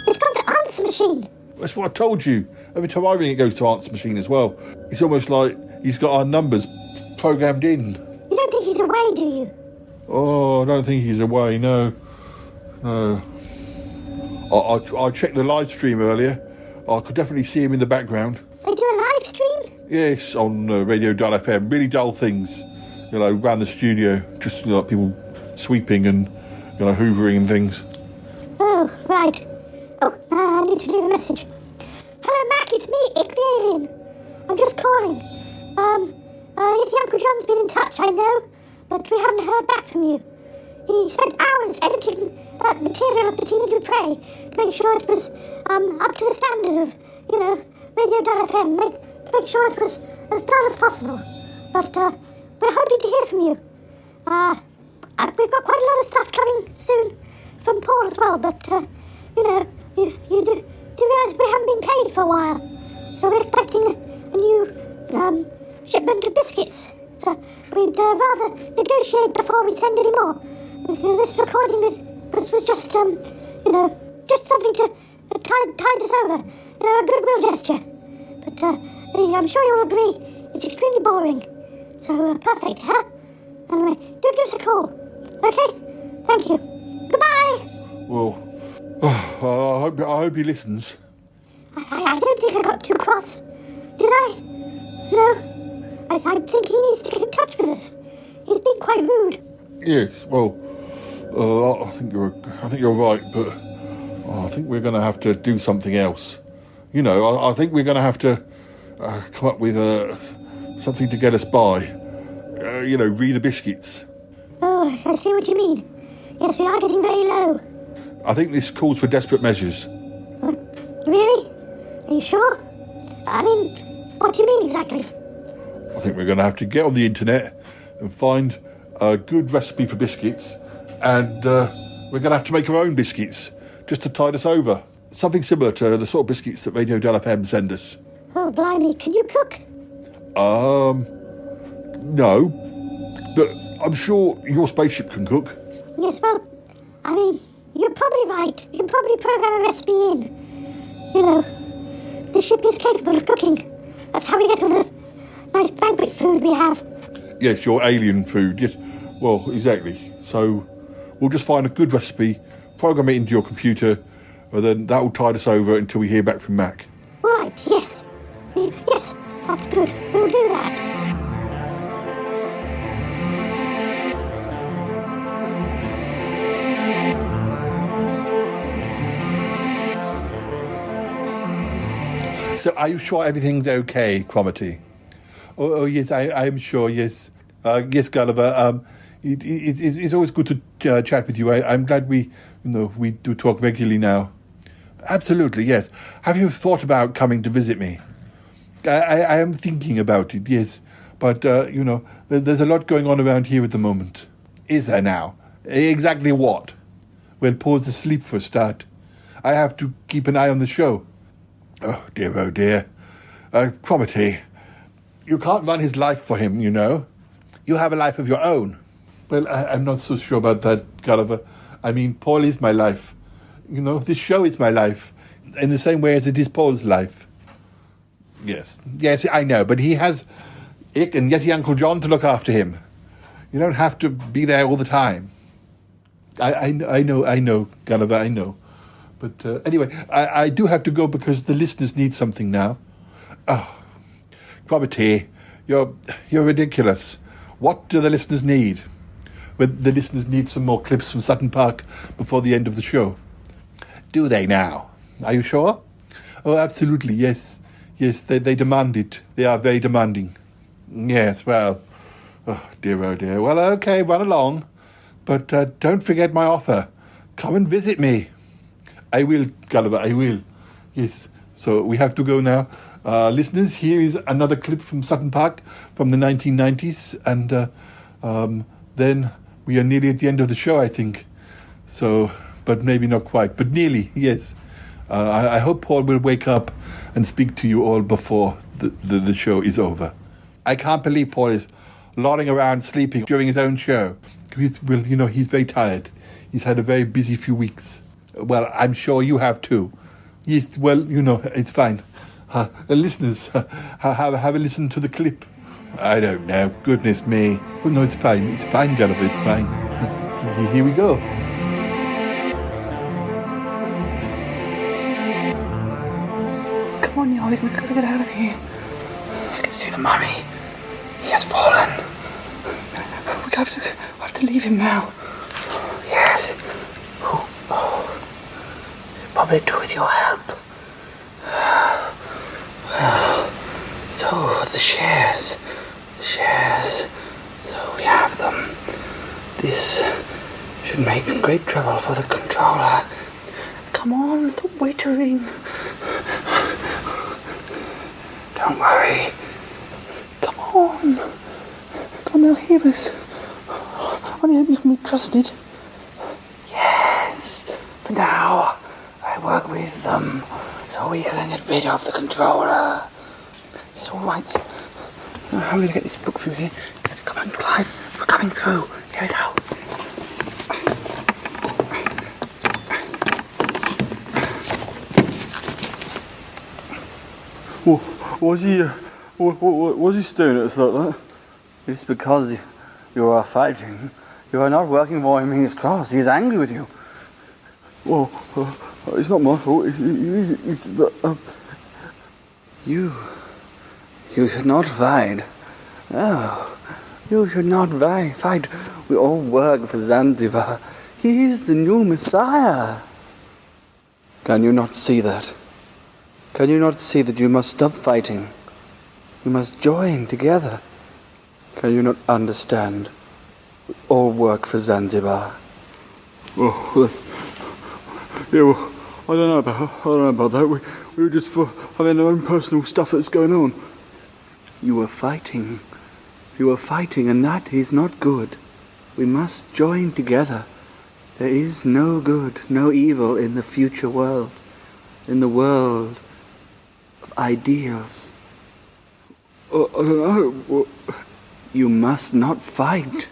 It's gone to answer machine. That's what I told you. Every time I ring, it goes to answer machine as well. It's almost like he's got our numbers programmed in. You don't think he's away, do you? Oh, I don't think he's away, no. I checked the live stream earlier. I could definitely see him in the background. They do a live stream? Yes, on radio.fm. Really dull things, around the studio. Just like people sweeping and, hoovering and things. Oh, right. Oh, I need to leave a message. Hello, Mac, it's me, Ick the Alien. I'm just calling. Yeti Uncle John's been in touch, I know, but we haven't heard back from you. He spent hours editing material of Bettina Dupre to make sure it was up to the standard of, radio.fm, to make sure it was as dull as possible. But we're hoping to hear from you. We've got quite a lot of stuff coming soon from Paul as well, but, you do realise we haven't been paid for a while. So we're expecting a new shipment of biscuits. So we'd rather negotiate before we send any more. This recording was just, just something to tide us over. A goodwill gesture. But I'm sure you'll agree it's extremely boring. So, perfect, huh? Anyway, do give us a call. Okay? Thank you. Goodbye! Well, I hope he listens. I don't think I got too cross. Did I? No? I think he needs to get in touch with us. He's been quite rude. Yes, well, I think you're right, but I think we're going to have to do something else. I think we're going to have to come up with something to get us by. Read the biscuits. Oh, I see what you mean. Yes, we are getting very low. I think this calls for desperate measures. Really? Are you sure? I mean, what do you mean exactly? I think we're going to have to get on the internet and find a good recipe for biscuits, and we're going to have to make our own biscuits just to tide us over. Something similar to the sort of biscuits that Radio.fm send us. Oh, blimey, can you cook? No, but I'm sure your spaceship can cook. Yes, well, I mean, you're probably right. You can probably program a recipe in. The ship is capable of cooking. That's how we get all the nice banquet food we have. Yes, your alien food, yes. Well, exactly. So we'll just find a good recipe, program it into your computer, and then that will tide us over until we hear back from Mac. Right, yes. Yes, that's good. We'll do that. So are you sure everything's okay, Cromitty? Oh yes, I'm sure, yes. Yes, Gulliver, it's always good to chat with you. I'm glad we do talk regularly now. Absolutely, yes. Have you thought about coming to visit me? I am thinking about it, yes. But, there's a lot going on around here at the moment. Is there now? Exactly what? Well, Paul's asleep for a start. I have to keep an eye on the show. Oh, dear. Cromitty, you can't run his life for him, you know. You have a life of your own. Well, I'm not so sure about that, Gulliver. I mean, Paul is my life. You know, this show is my life. In the same way as it is Paul's life. Yes, I know, but he has Ick and Yeti Uncle John to look after him. You don't have to be there all the time. I know, Gulliver, I know. But anyway, I do have to go because the listeners need something now. Oh, Cromitty, you're ridiculous. What do the listeners need? Well, the listeners need some more clips from Sutton Park before the end of the show. Do they now? Are you sure? Oh, absolutely, yes. Yes, they demand it. They are very demanding. Yes, well, oh dear. Well, okay, run along. But don't forget my offer. Come and visit me. I will, Gulliver, I will. Yes, so we have to go now. Listeners, here is another clip from Sutton Park from the 1990s. And then we are nearly at the end of the show, I think. So, but maybe not quite, but nearly, yes. I hope Paul will wake up and speak to you all before the show is over. I can't believe Paul is lolling around sleeping during his own show. He's very tired. He's had a very busy few weeks. Well, I'm sure you have too. Yes, well, it's fine. Listeners, have a listen to the clip. I don't know. Goodness me. Oh, no, it's fine. It's fine, Gulliver. It's fine. Here we go. Come on, Yoli, we've got to get out of here. I can see the mummy. He has fallen. We have to leave him now. Yes. Probably do with your help. Well, so the shares. So we have them. This should make great trouble for the controller. Come on, stop waitering. Don't worry. Come on now, hear us. Only hope you can be trusted. Yes. For now, I work with them so we can get rid of the controller. It's all right. Now, how are we going to get this book through here? Come on, Clive. We're coming through. Here we go. Was he staring at us like that? It's because you are fighting. You are not working for him in his cross. He is angry with you. Well, it's not my fault. You should not fight. No, you should not fight. We all work for Zanzibar. He is the new Messiah. Can you not see that? Can you not see that you must stop fighting? You must join together. Can you not understand? We all work for Zanzibar. Well, I don't know about that. We were just for having our own personal stuff that's going on. You were fighting, and that is not good. We must join together. There is no good, no evil in the future world, in the world of ideals. I don't know. You must not fight.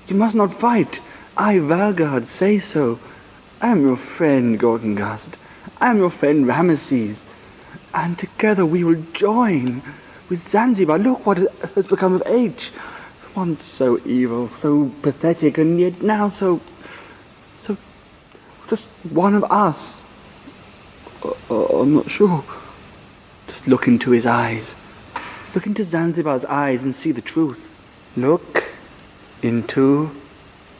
You must not fight. I, Valgard, say so. I am your friend, Gorgengast. I am your friend, Ramesses. And together we will join with Zanzibar. Look what has become of H. Once so evil, so pathetic, and yet now so just one of us. I'm not sure. Just look into his eyes. Look into Zanzibar's eyes and see the truth. Look into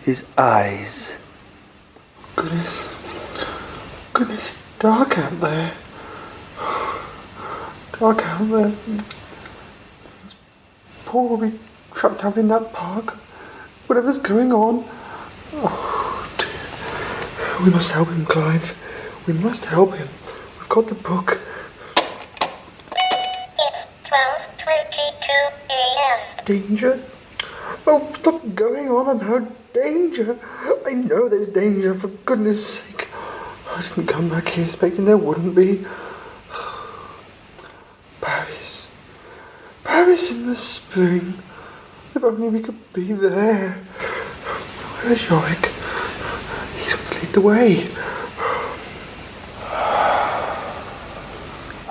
his eyes. Goodness, it's dark out there. Dark out there. Paul will be trapped out in that park. Whatever's going on. Oh dear. We must help him, Clive. We must help him. We've got the book. It's 12:22 a.m. Danger? Oh, stop going on about danger. I know there's danger, for goodness sake. I didn't come back here expecting there wouldn't be. Paris. Paris in the spring. If only we could be there. Where's Yorick? He's going to lead the way.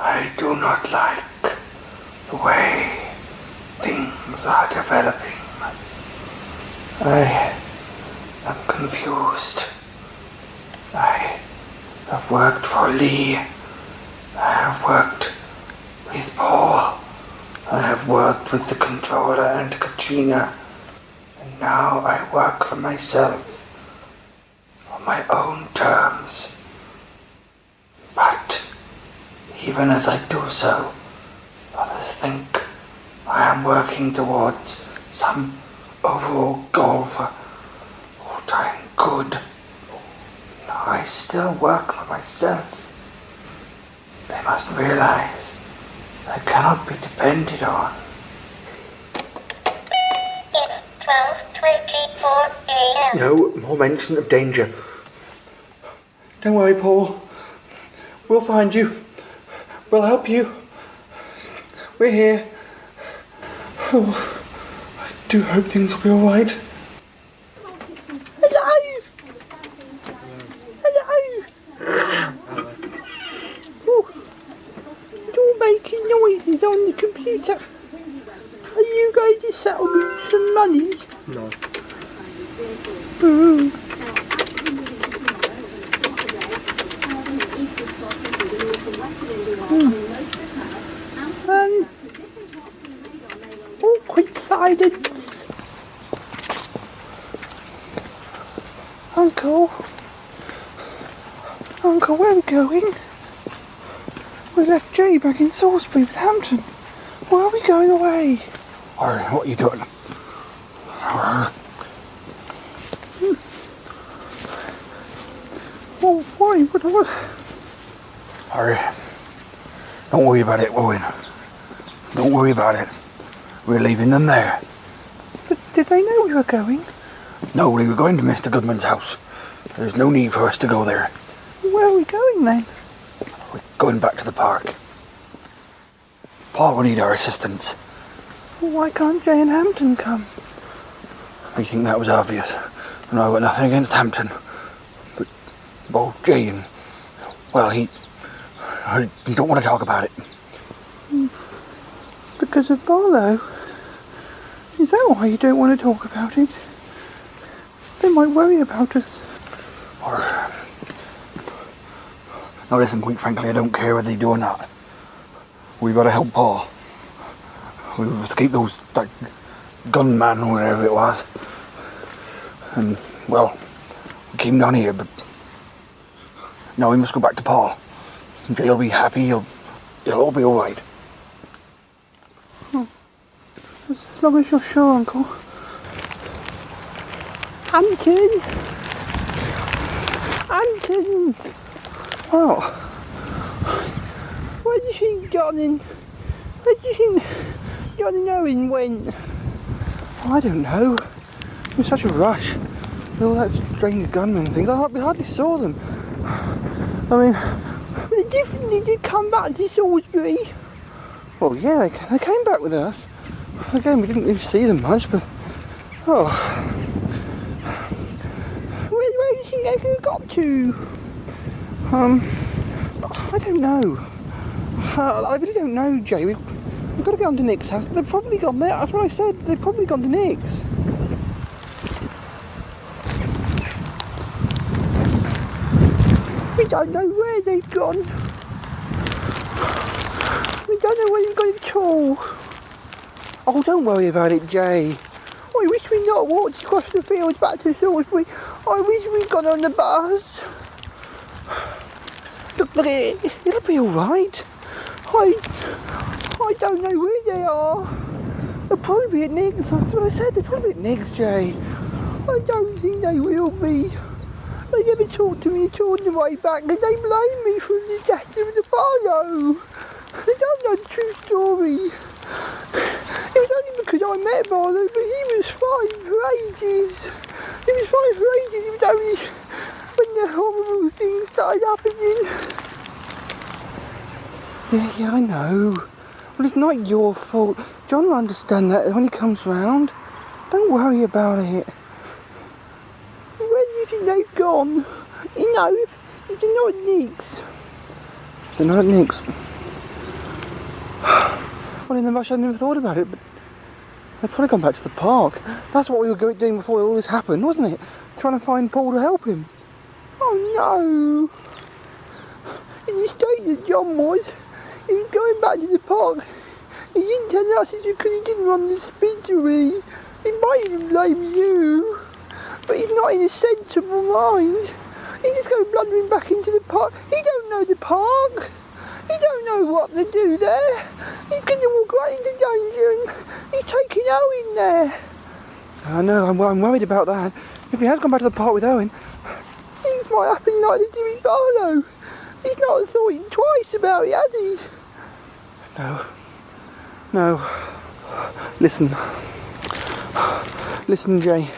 I do not like the way things are developing. I am confused. I have worked for Lee. I have worked with Paul. I have worked with the controller and Katrina. And now I work for myself. On my own terms. But even as I do so, others think I am working towards some overall goal for all-time good. No, I still work for myself. They must realize I cannot be depended on. It's 12:24 a.m. No more mention of danger. Don't worry, Paul. We'll find you. We'll help you. We're here. Oh, I do hope things will be all right. Hello! Hello! Oh, you're making noises on the computer. Are you going to settle me some money? No. Awkward silence. Uncle, where are we going? We left Jay back in Salisbury with Hampton. Why are we going away? Alright, what are you doing? Oh, why? What? Alright. Don't worry about it, Owen. Don't worry about it. We're leaving them there. But did they know we were going? No, we were going to Mr. Goodman's house. There's no need for us to go there. Where are we going then? We're going back to the park. Paul will need our assistance. Why can't Jay and Hampton come? I think that was obvious. And I've got nothing against Hampton. But both Jay and... well, I don't want to talk about it. Because of Barlow? Is that why you don't want to talk about it? They might worry about us. Or... no, listen, quite frankly, I don't care whether they do or not. We've got to help Paul. We've escaped those, that gunman or whatever it was. And, well, we came down here, but... now we must go back to Paul. Jay'll be happy, it'll all be alright. As long as you're sure, Uncle. Hampton! Hampton! Oh. Where do you think John and Owen went? I don't know. It was such a rush. With all that strange gunman things, we hardly saw them. I mean... they definitely did come back to Salisbury. Well, yeah, they came back with us. Again, we didn't really see them much, but... oh... where do you think they could have got to? I don't know. I really don't know, Jay. We've got to get on to Nick's house. They've probably gone there. That's what I said. They've probably gone to Nick's. We don't know where they've gone. We don't know where they've gone at all. Oh, don't worry about it, Jay. I wish we'd not walked across the fields back to Salisbury. I wish we'd gone on the bus. Look at it. It'll be all right. I don't know where they are. They'll probably be at Nick's. That's what I said. They'll probably be at Nick's, Jay. I don't think they will be. They never talked to me at all on the way back, and they blamed me for the death of the Barlow. They don't know the true story. It was only because I met Barlow, but he was fine for ages. He was fine for ages. It was only when the horrible things started happening. Yeah, I know. Well, it's not your fault. John will understand that when he comes round. Don't worry about it. Where do you think they've gone? You know, if they're not at Nick's. They're not at Nick's. Well, in the rush I never thought about it, but they've probably gone back to the park. That's what we were doing before all this happened, wasn't it? Trying to find Paul to help him. Oh no! In the state that John was, he was going back to the park. He didn't tell us it's because he didn't run the speedway. He might even blame you. But he's not in a sensible mind. He just goes blundering back into the park. He don't know the park. He don't know what to do there. He's going to walk right into danger and he's taking Owen there. I know, I'm worried about that. If he has gone back to the park with Owen, things might happen like they do with Barlow. He's not thought twice about it, has he? No. Listen, Jay.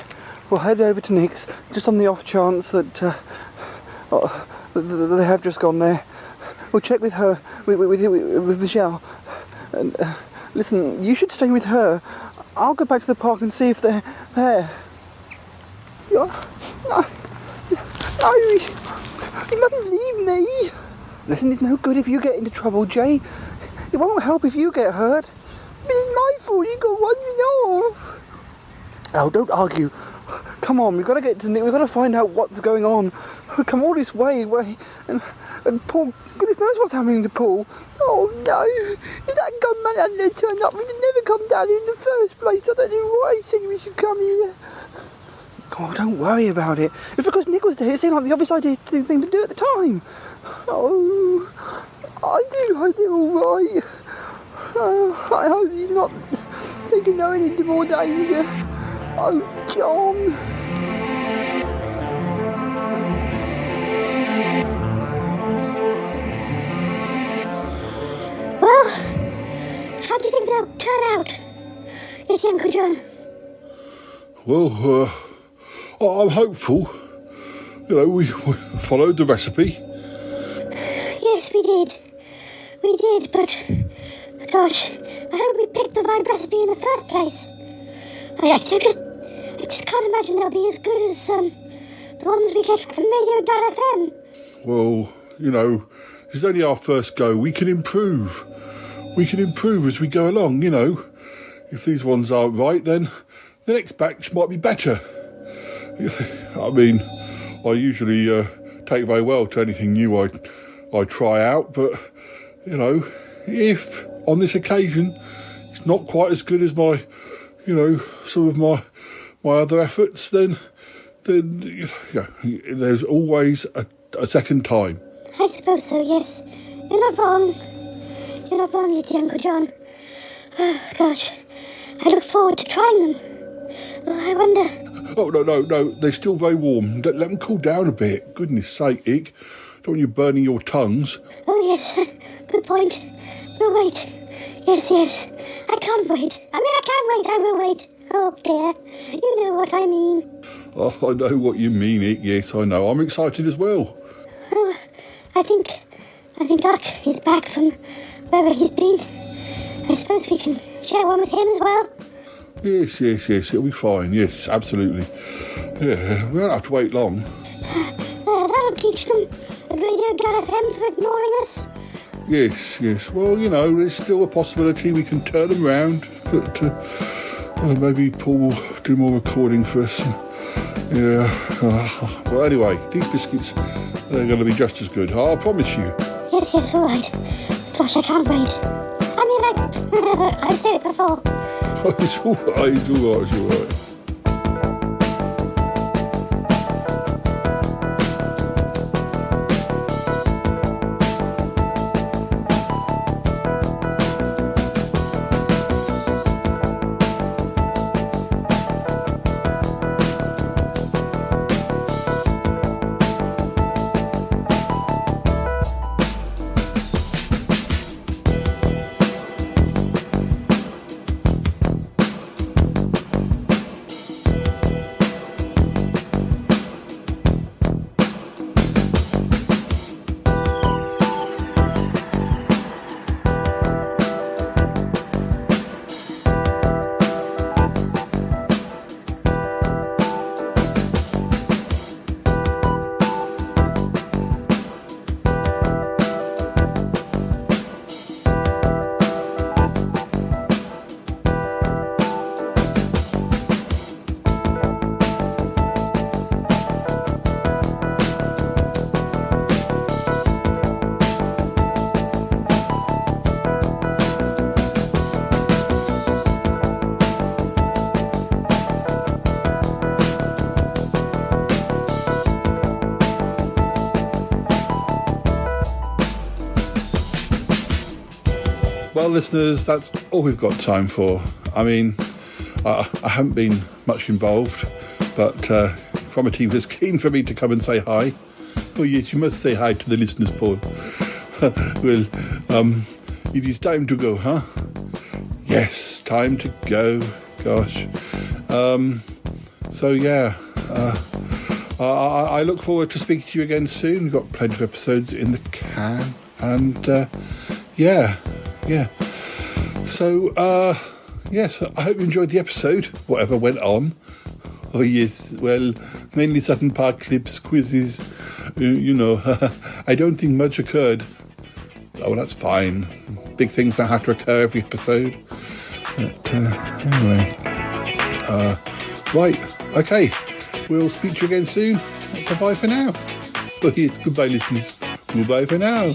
We'll head over to Nick's just on the off chance that they have just gone there. We'll check with her, with Michelle. And listen, you should stay with her. I'll go back to the park and see if they're there. No, you mustn't leave me. Listen, it's no good if you get into trouble, Jay. It won't help if you get hurt. It's my fault you got one me off. Oh, don't argue. Come on, we've got to get to Nick. We've got to find out what's going on. We've come all this way, and Paul, goodness knows what's happening to Paul. Oh no, if that gunman hadn't turned up, we'd have never come down here in the first place. I don't know why he said we should come here. Oh, don't worry about it. It's because Nick was there. It seemed like the obvious thing to do at the time. Oh, I did all right. I hope he's not taking Owen into more danger. Oh, John. Well, how do you think they'll turn out, yes, Uncle John? Well, I'm hopeful. You know, we followed the recipe. Yes, we did. We did, but gosh, I hope we picked the right recipe in the first place. I just can't imagine they'll be as good as the ones we get from Radio.fm. Well, you know, this is only our first go. We can improve. We can improve as we go along, you know. If these ones aren't right, then the next batch might be better. I mean, I usually take very well to anything new I try out, but, you know, if on this occasion it's not quite as good as my, you know, some of my other efforts, then you know, there's always a second time. I suppose so, yes. You're not wrong. You're not wrong, yet, Uncle John. Oh, gosh. I look forward to trying them. Oh, I wonder... Oh, no. They're still very warm. Let them cool down a bit. Goodness sake, Ick. Don't want you burning your tongues. Oh, yes. Good point. We'll wait. Yes. I can't wait. I will wait. Oh, dear. You know what I mean. Oh, I know what you mean, Ick. Yes, I know. I'm excited as well. Oh, I think Doc is back from wherever he's been. I suppose we can share one with him as well. Yes. It'll be fine. Yes, absolutely. Yeah, we won't have to wait long. That'll teach them the Radio.fm for ignoring us. Yes. Well, you know, there's still a possibility we can turn them round. But maybe Paul will do more recording for us. Yeah. Well, anyway, these biscuits, they're going to be just as good. I promise you. Yes, all right. Gosh, I can't wait. I mean, I've said it before. It's all right. Well, listeners, that's all we've got time for. I mean, I haven't been much involved, but Cromitty was keen for me to come and say hi. Oh, yes, you must say hi to the listeners, Paul. Well, it is time to go, huh? Yes, time to go. Gosh. So, yeah. I look forward to speaking to you again soon. We've got plenty of episodes in the can. And, yeah. So, yes, I hope you enjoyed the episode, whatever went on. Oh, yes, well, mainly Sutton Park clips, quizzes, you know. I don't think much occurred. Oh, that's fine. Big things don't have to occur every episode. But, anyway. Right, okay. We'll speak to you again soon. Bye-bye for now. Oh, yes, goodbye, listeners. Goodbye for now.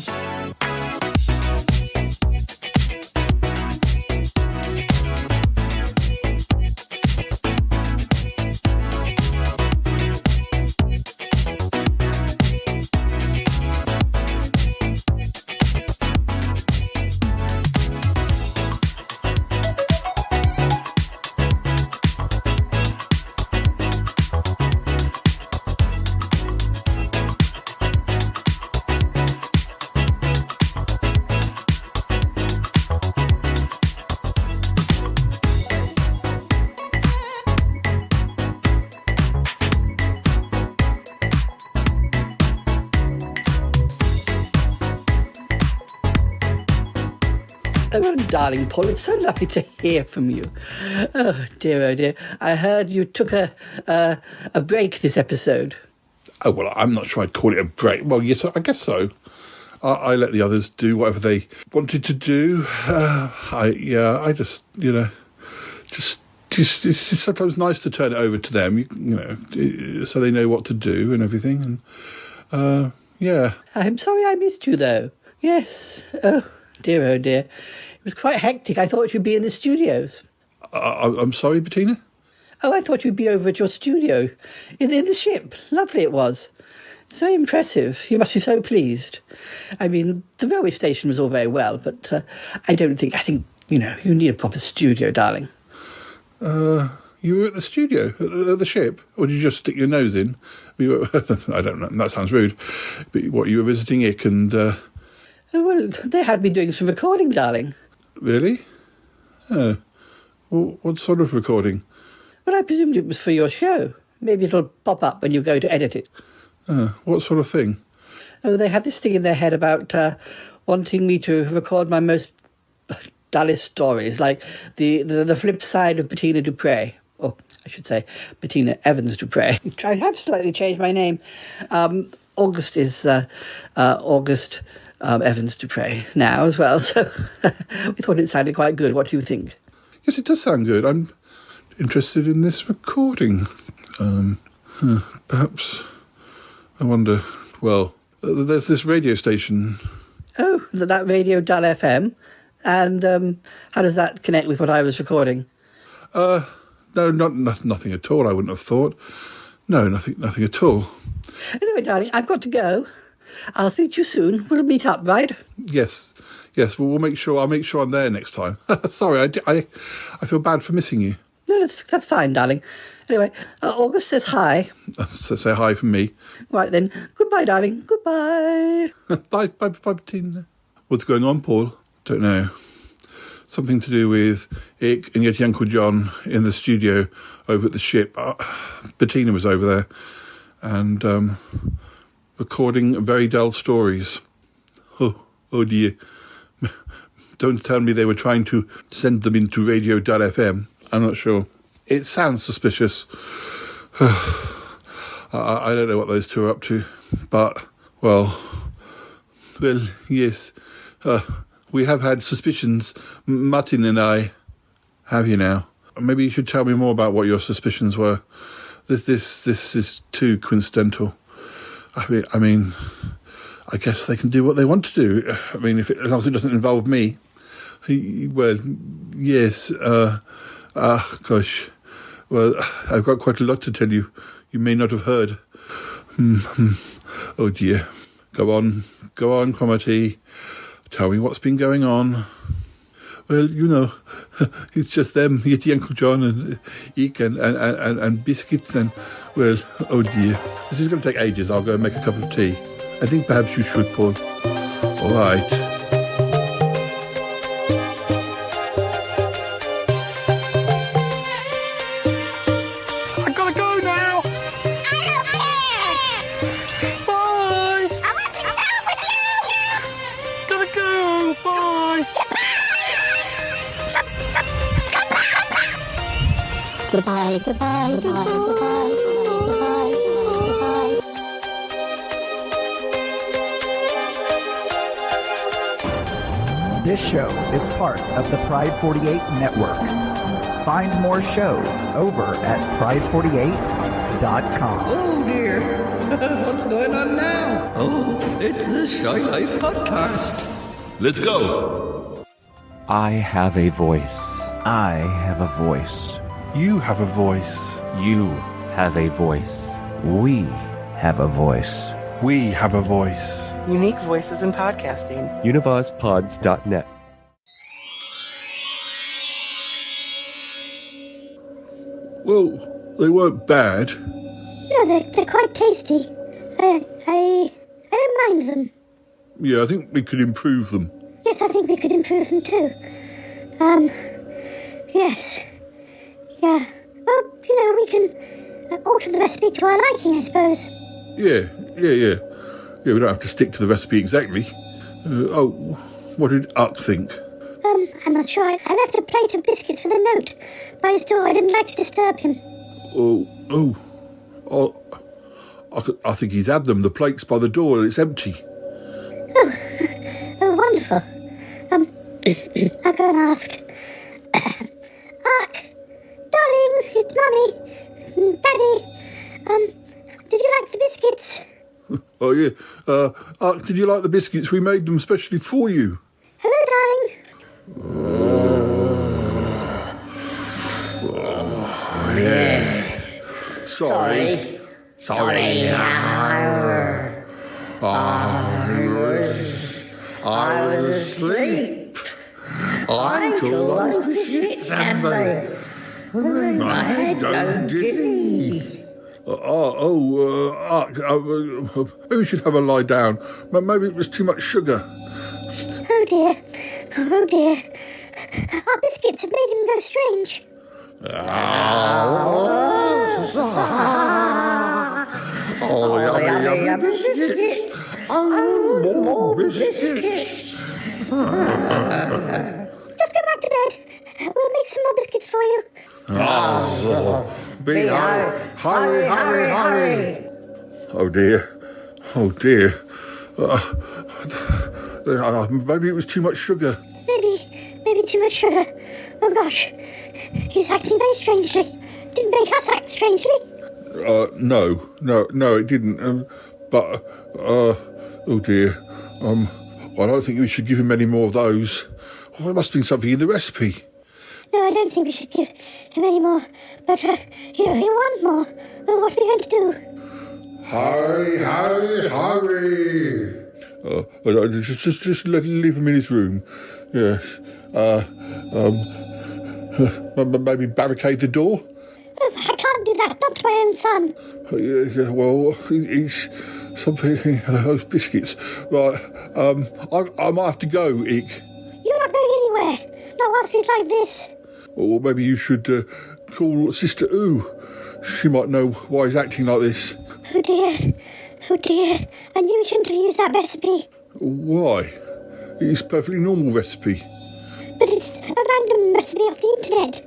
Oh, darling Paul, it's so lovely to hear from you. Oh dear. I heard you took a break this episode. Oh, well, I'm not sure I'd call it a break. Well, yes, I guess so. I let the others do whatever they wanted to do. I just, you know, just it's sometimes nice to turn it over to them, you know, so they know what to do and everything. And, yeah. I'm sorry I missed you, though. Yes. Oh dear. It was quite hectic. I thought you'd be in the studios. I'm sorry, Bettina? Oh, I thought you'd be over at your studio in the ship. Lovely it was. It's very impressive. You must be so pleased. I mean, the railway station was all very well, but I think, you know, you need a proper studio, darling. You were at the studio, at the ship? Or did you just stick your nose in? I don't know, that sounds rude. But what, you were visiting Ick and... Well, they had me doing some recording, darling. Really? Oh. Well, what sort of recording? Well, I presumed it was for your show. Maybe it'll pop up when you go to edit it. What sort of thing? Oh, they had this thing in their head about wanting me to record my most dullest stories, like the flip side of Bettina Dupre. Or, I should say, Bettina Evans Dupre. I have slightly changed my name. August is August Evans Dupre now as well, so we thought it sounded quite good. What do you think? Yes, it does sound good. I'm interested in this recording. Perhaps... I wonder, well, there's this radio station. Oh, that Radio Dull FM. And how does that connect with what I was recording? No, nothing at all, I wouldn't have thought. No, nothing at all. Anyway, darling, I've got to go. I'll speak to you soon. We'll meet up, right? Yes. Well, I'll make sure I'm there next time. Sorry, I feel bad for missing you. No, that's fine, darling. Anyway, August says hi. So say hi from me. Right then. Goodbye, darling. Goodbye. Bye, Bettina. What's going on, Paul? Don't know. Something to do with Ick and Yeti Uncle John in the studio over at the ship. Bettina was over there and recording very dull stories. Oh dear. Don't tell me they were trying to send them into Radio Dull FM. I'm not sure. It sounds suspicious. I don't know what those two are up to. But, well, yes. We have had suspicions. Martin and I. Have you now? Maybe you should tell me more about what your suspicions were. This is too coincidental. I mean, I guess they can do what they want to do. I mean, as long as it doesn't involve me. Well, yes. Gosh. Well, I've got quite a lot to tell you. You may not have heard. Oh dear. Go on, Cromitty. Tell me what's been going on. Well, you know, it's just them, Yeti, Uncle John, and Eek, and Biscuits, and, well, oh dear. This is going to take ages. I'll go and make a cup of tea. I think perhaps you should, Paul. All right. I gotta go now. Bye. I want to go with you. Gotta go. Bye. Goodbye, goodbye, goodbye, goodbye, goodbye, goodbye, goodbye. This show is part of the Pride 48 network. Find more shows over at pride48.com. Oh dear. What's going on now? Oh, it's the Shy Life podcast. Let's go. I have a voice. I have a voice. You have a voice. You have a voice. We have a voice. We have a voice. Unique voices in podcasting. UnivazPods.net. Well, they weren't bad. No, they're quite tasty. I don't mind them. Yeah, I think we could improve them. Yes, I think we could improve them too. Yes. Yeah. Well, we can alter the recipe to our liking, I suppose. Yeah, we don't have to stick to the recipe exactly. What did Uck think? I'm not sure. I left a plate of biscuits with a note by his door. I didn't like to disturb him. I think he's had them. The plate's by the door and it's empty. Oh, wonderful. I'll go and ask. Uck, darling, it's Mummy. Daddy, did you like the biscuits? Oh, yeah. Uck, did you like the biscuits? We made them specially for you. Hello, darling. Yes. Sorry. I was asleep. I told the shit and my head going dizzy. Maybe we should have a lie down. Maybe it was too much sugar. Oh dear. Our biscuits have made him go strange. Yummy biscuits. More biscuits. Just go back to bed. We'll make some more biscuits for you. Hurry. Oh dear. Maybe it was too much sugar. Maybe too much sugar. Oh gosh. He's acting very strangely. Didn't make us act strangely. No, it didn't. Oh dear. I don't think we should give him any more of those. Oh, there must have been something in the recipe. No, I don't think we should give him any more. But he'll want more. What are we going to do? Hurry. Just leave him in his room. Yes. Maybe barricade the door? Oh, I can't do that. Not to my own son. Yeah, well, he's something. Those biscuits. Right. I might have to go, Ick. You're not going anywhere. Not whilst he's like this. Or maybe you should call Sister Oo. She might know why he's acting like this. Oh dear. I knew we shouldn't have used that recipe. Why? It's a perfectly normal recipe. But it's a random recipe off the internet.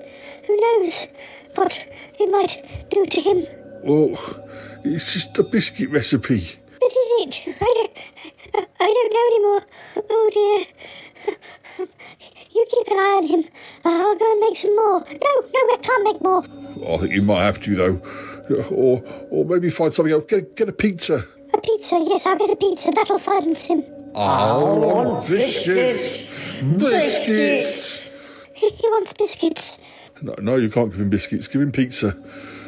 Who knows what it might do to him? Well, it's just a biscuit recipe. But is it? I don't know anymore. Oh dear. You keep an eye on him. I'll go and make some more. No, I can't make more. I think you might have to, though. Or maybe find something else. Get a pizza. A pizza? Yes, I'll get a pizza. That'll silence him. I want biscuits. Biscuits. He wants biscuits. No, you can't give him biscuits. Give him pizza.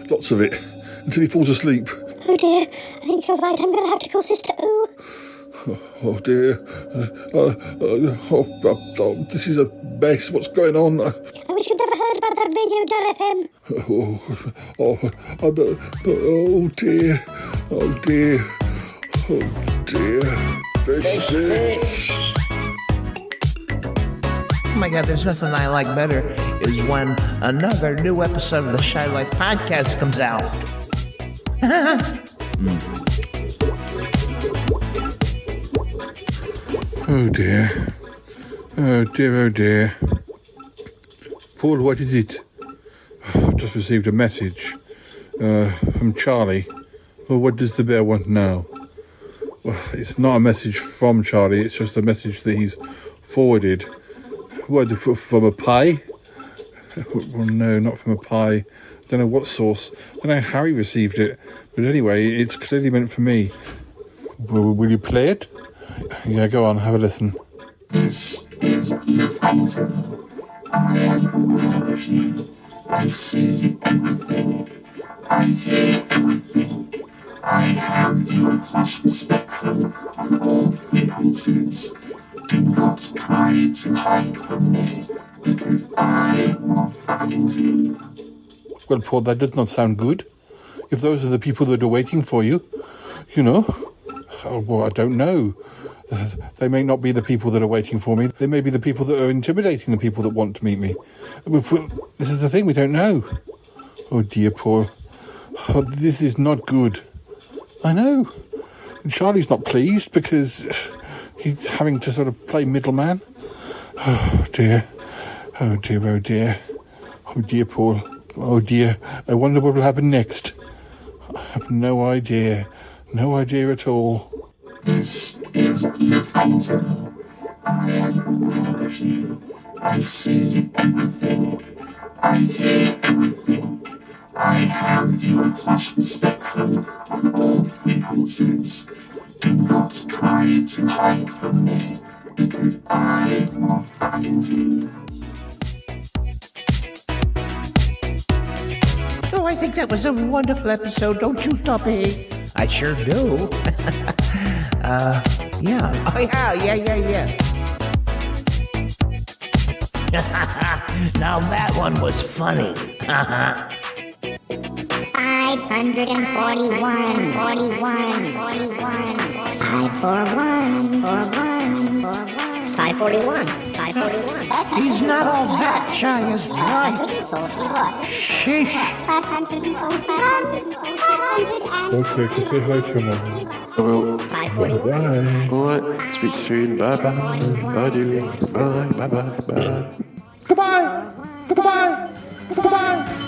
Lots of it. Until he falls asleep. Oh dear. I think you're right. I'm going to have to call Sister Oo. Oh dear. This is a mess. What's going on? I wish you'd never heard about that radio.fm. Oh dear. Oh dear. Oh dear. Biscuits. Oh my God, there's nothing I like better is when another new episode of the Shy Life podcast comes out. Oh dear. Oh dear, oh dear. Paul, what is it? I've just received a message from Charlie. Well, what does the bear want now? Well, it's not a message from Charlie, it's just a message that he's forwarded. What, from a pie? Well, no, not from a pie. I don't know what source. I don't know how he received it. But anyway, it's clearly meant for me. Will you play it? Yeah, go on, have a listen. This is effective. I am everything. I see everything. I hear everything. I have you across the spectrum of all frequencies. Do not try to hide from me, because I will find you. Well, Paul, that does not sound good. If those are the people that are waiting for you, you know, well, I don't know. They may not be the people that are waiting for me. They may be the people that are intimidating the people that want to meet me. This is the thing, we don't know. Oh, dear, Paul. Oh, this is not good. I know. And Charlie's not pleased because he's having to sort of play middleman. Oh, dear. Oh, dear, oh, dear. Oh, dear, Paul. Oh, dear. I wonder what will happen next. I have no idea. No idea at all. This is effective. I am everything. I see everything. I hear everything. I have you across the spectrum of all frequencies. Do not try to hide from me, because I will find you. Oh, I think that was a wonderful episode, don't you, Toppy? I sure do. Yeah. Oh, yeah. Now that one was funny. 541. 541. He's not all that shy as right. Sheesh. Okay, just say hi to him. I will. Bye-bye. Alright, speak soon. Bye-bye. Bye, dear. Bye. Bye-bye. Bye. Goodbye.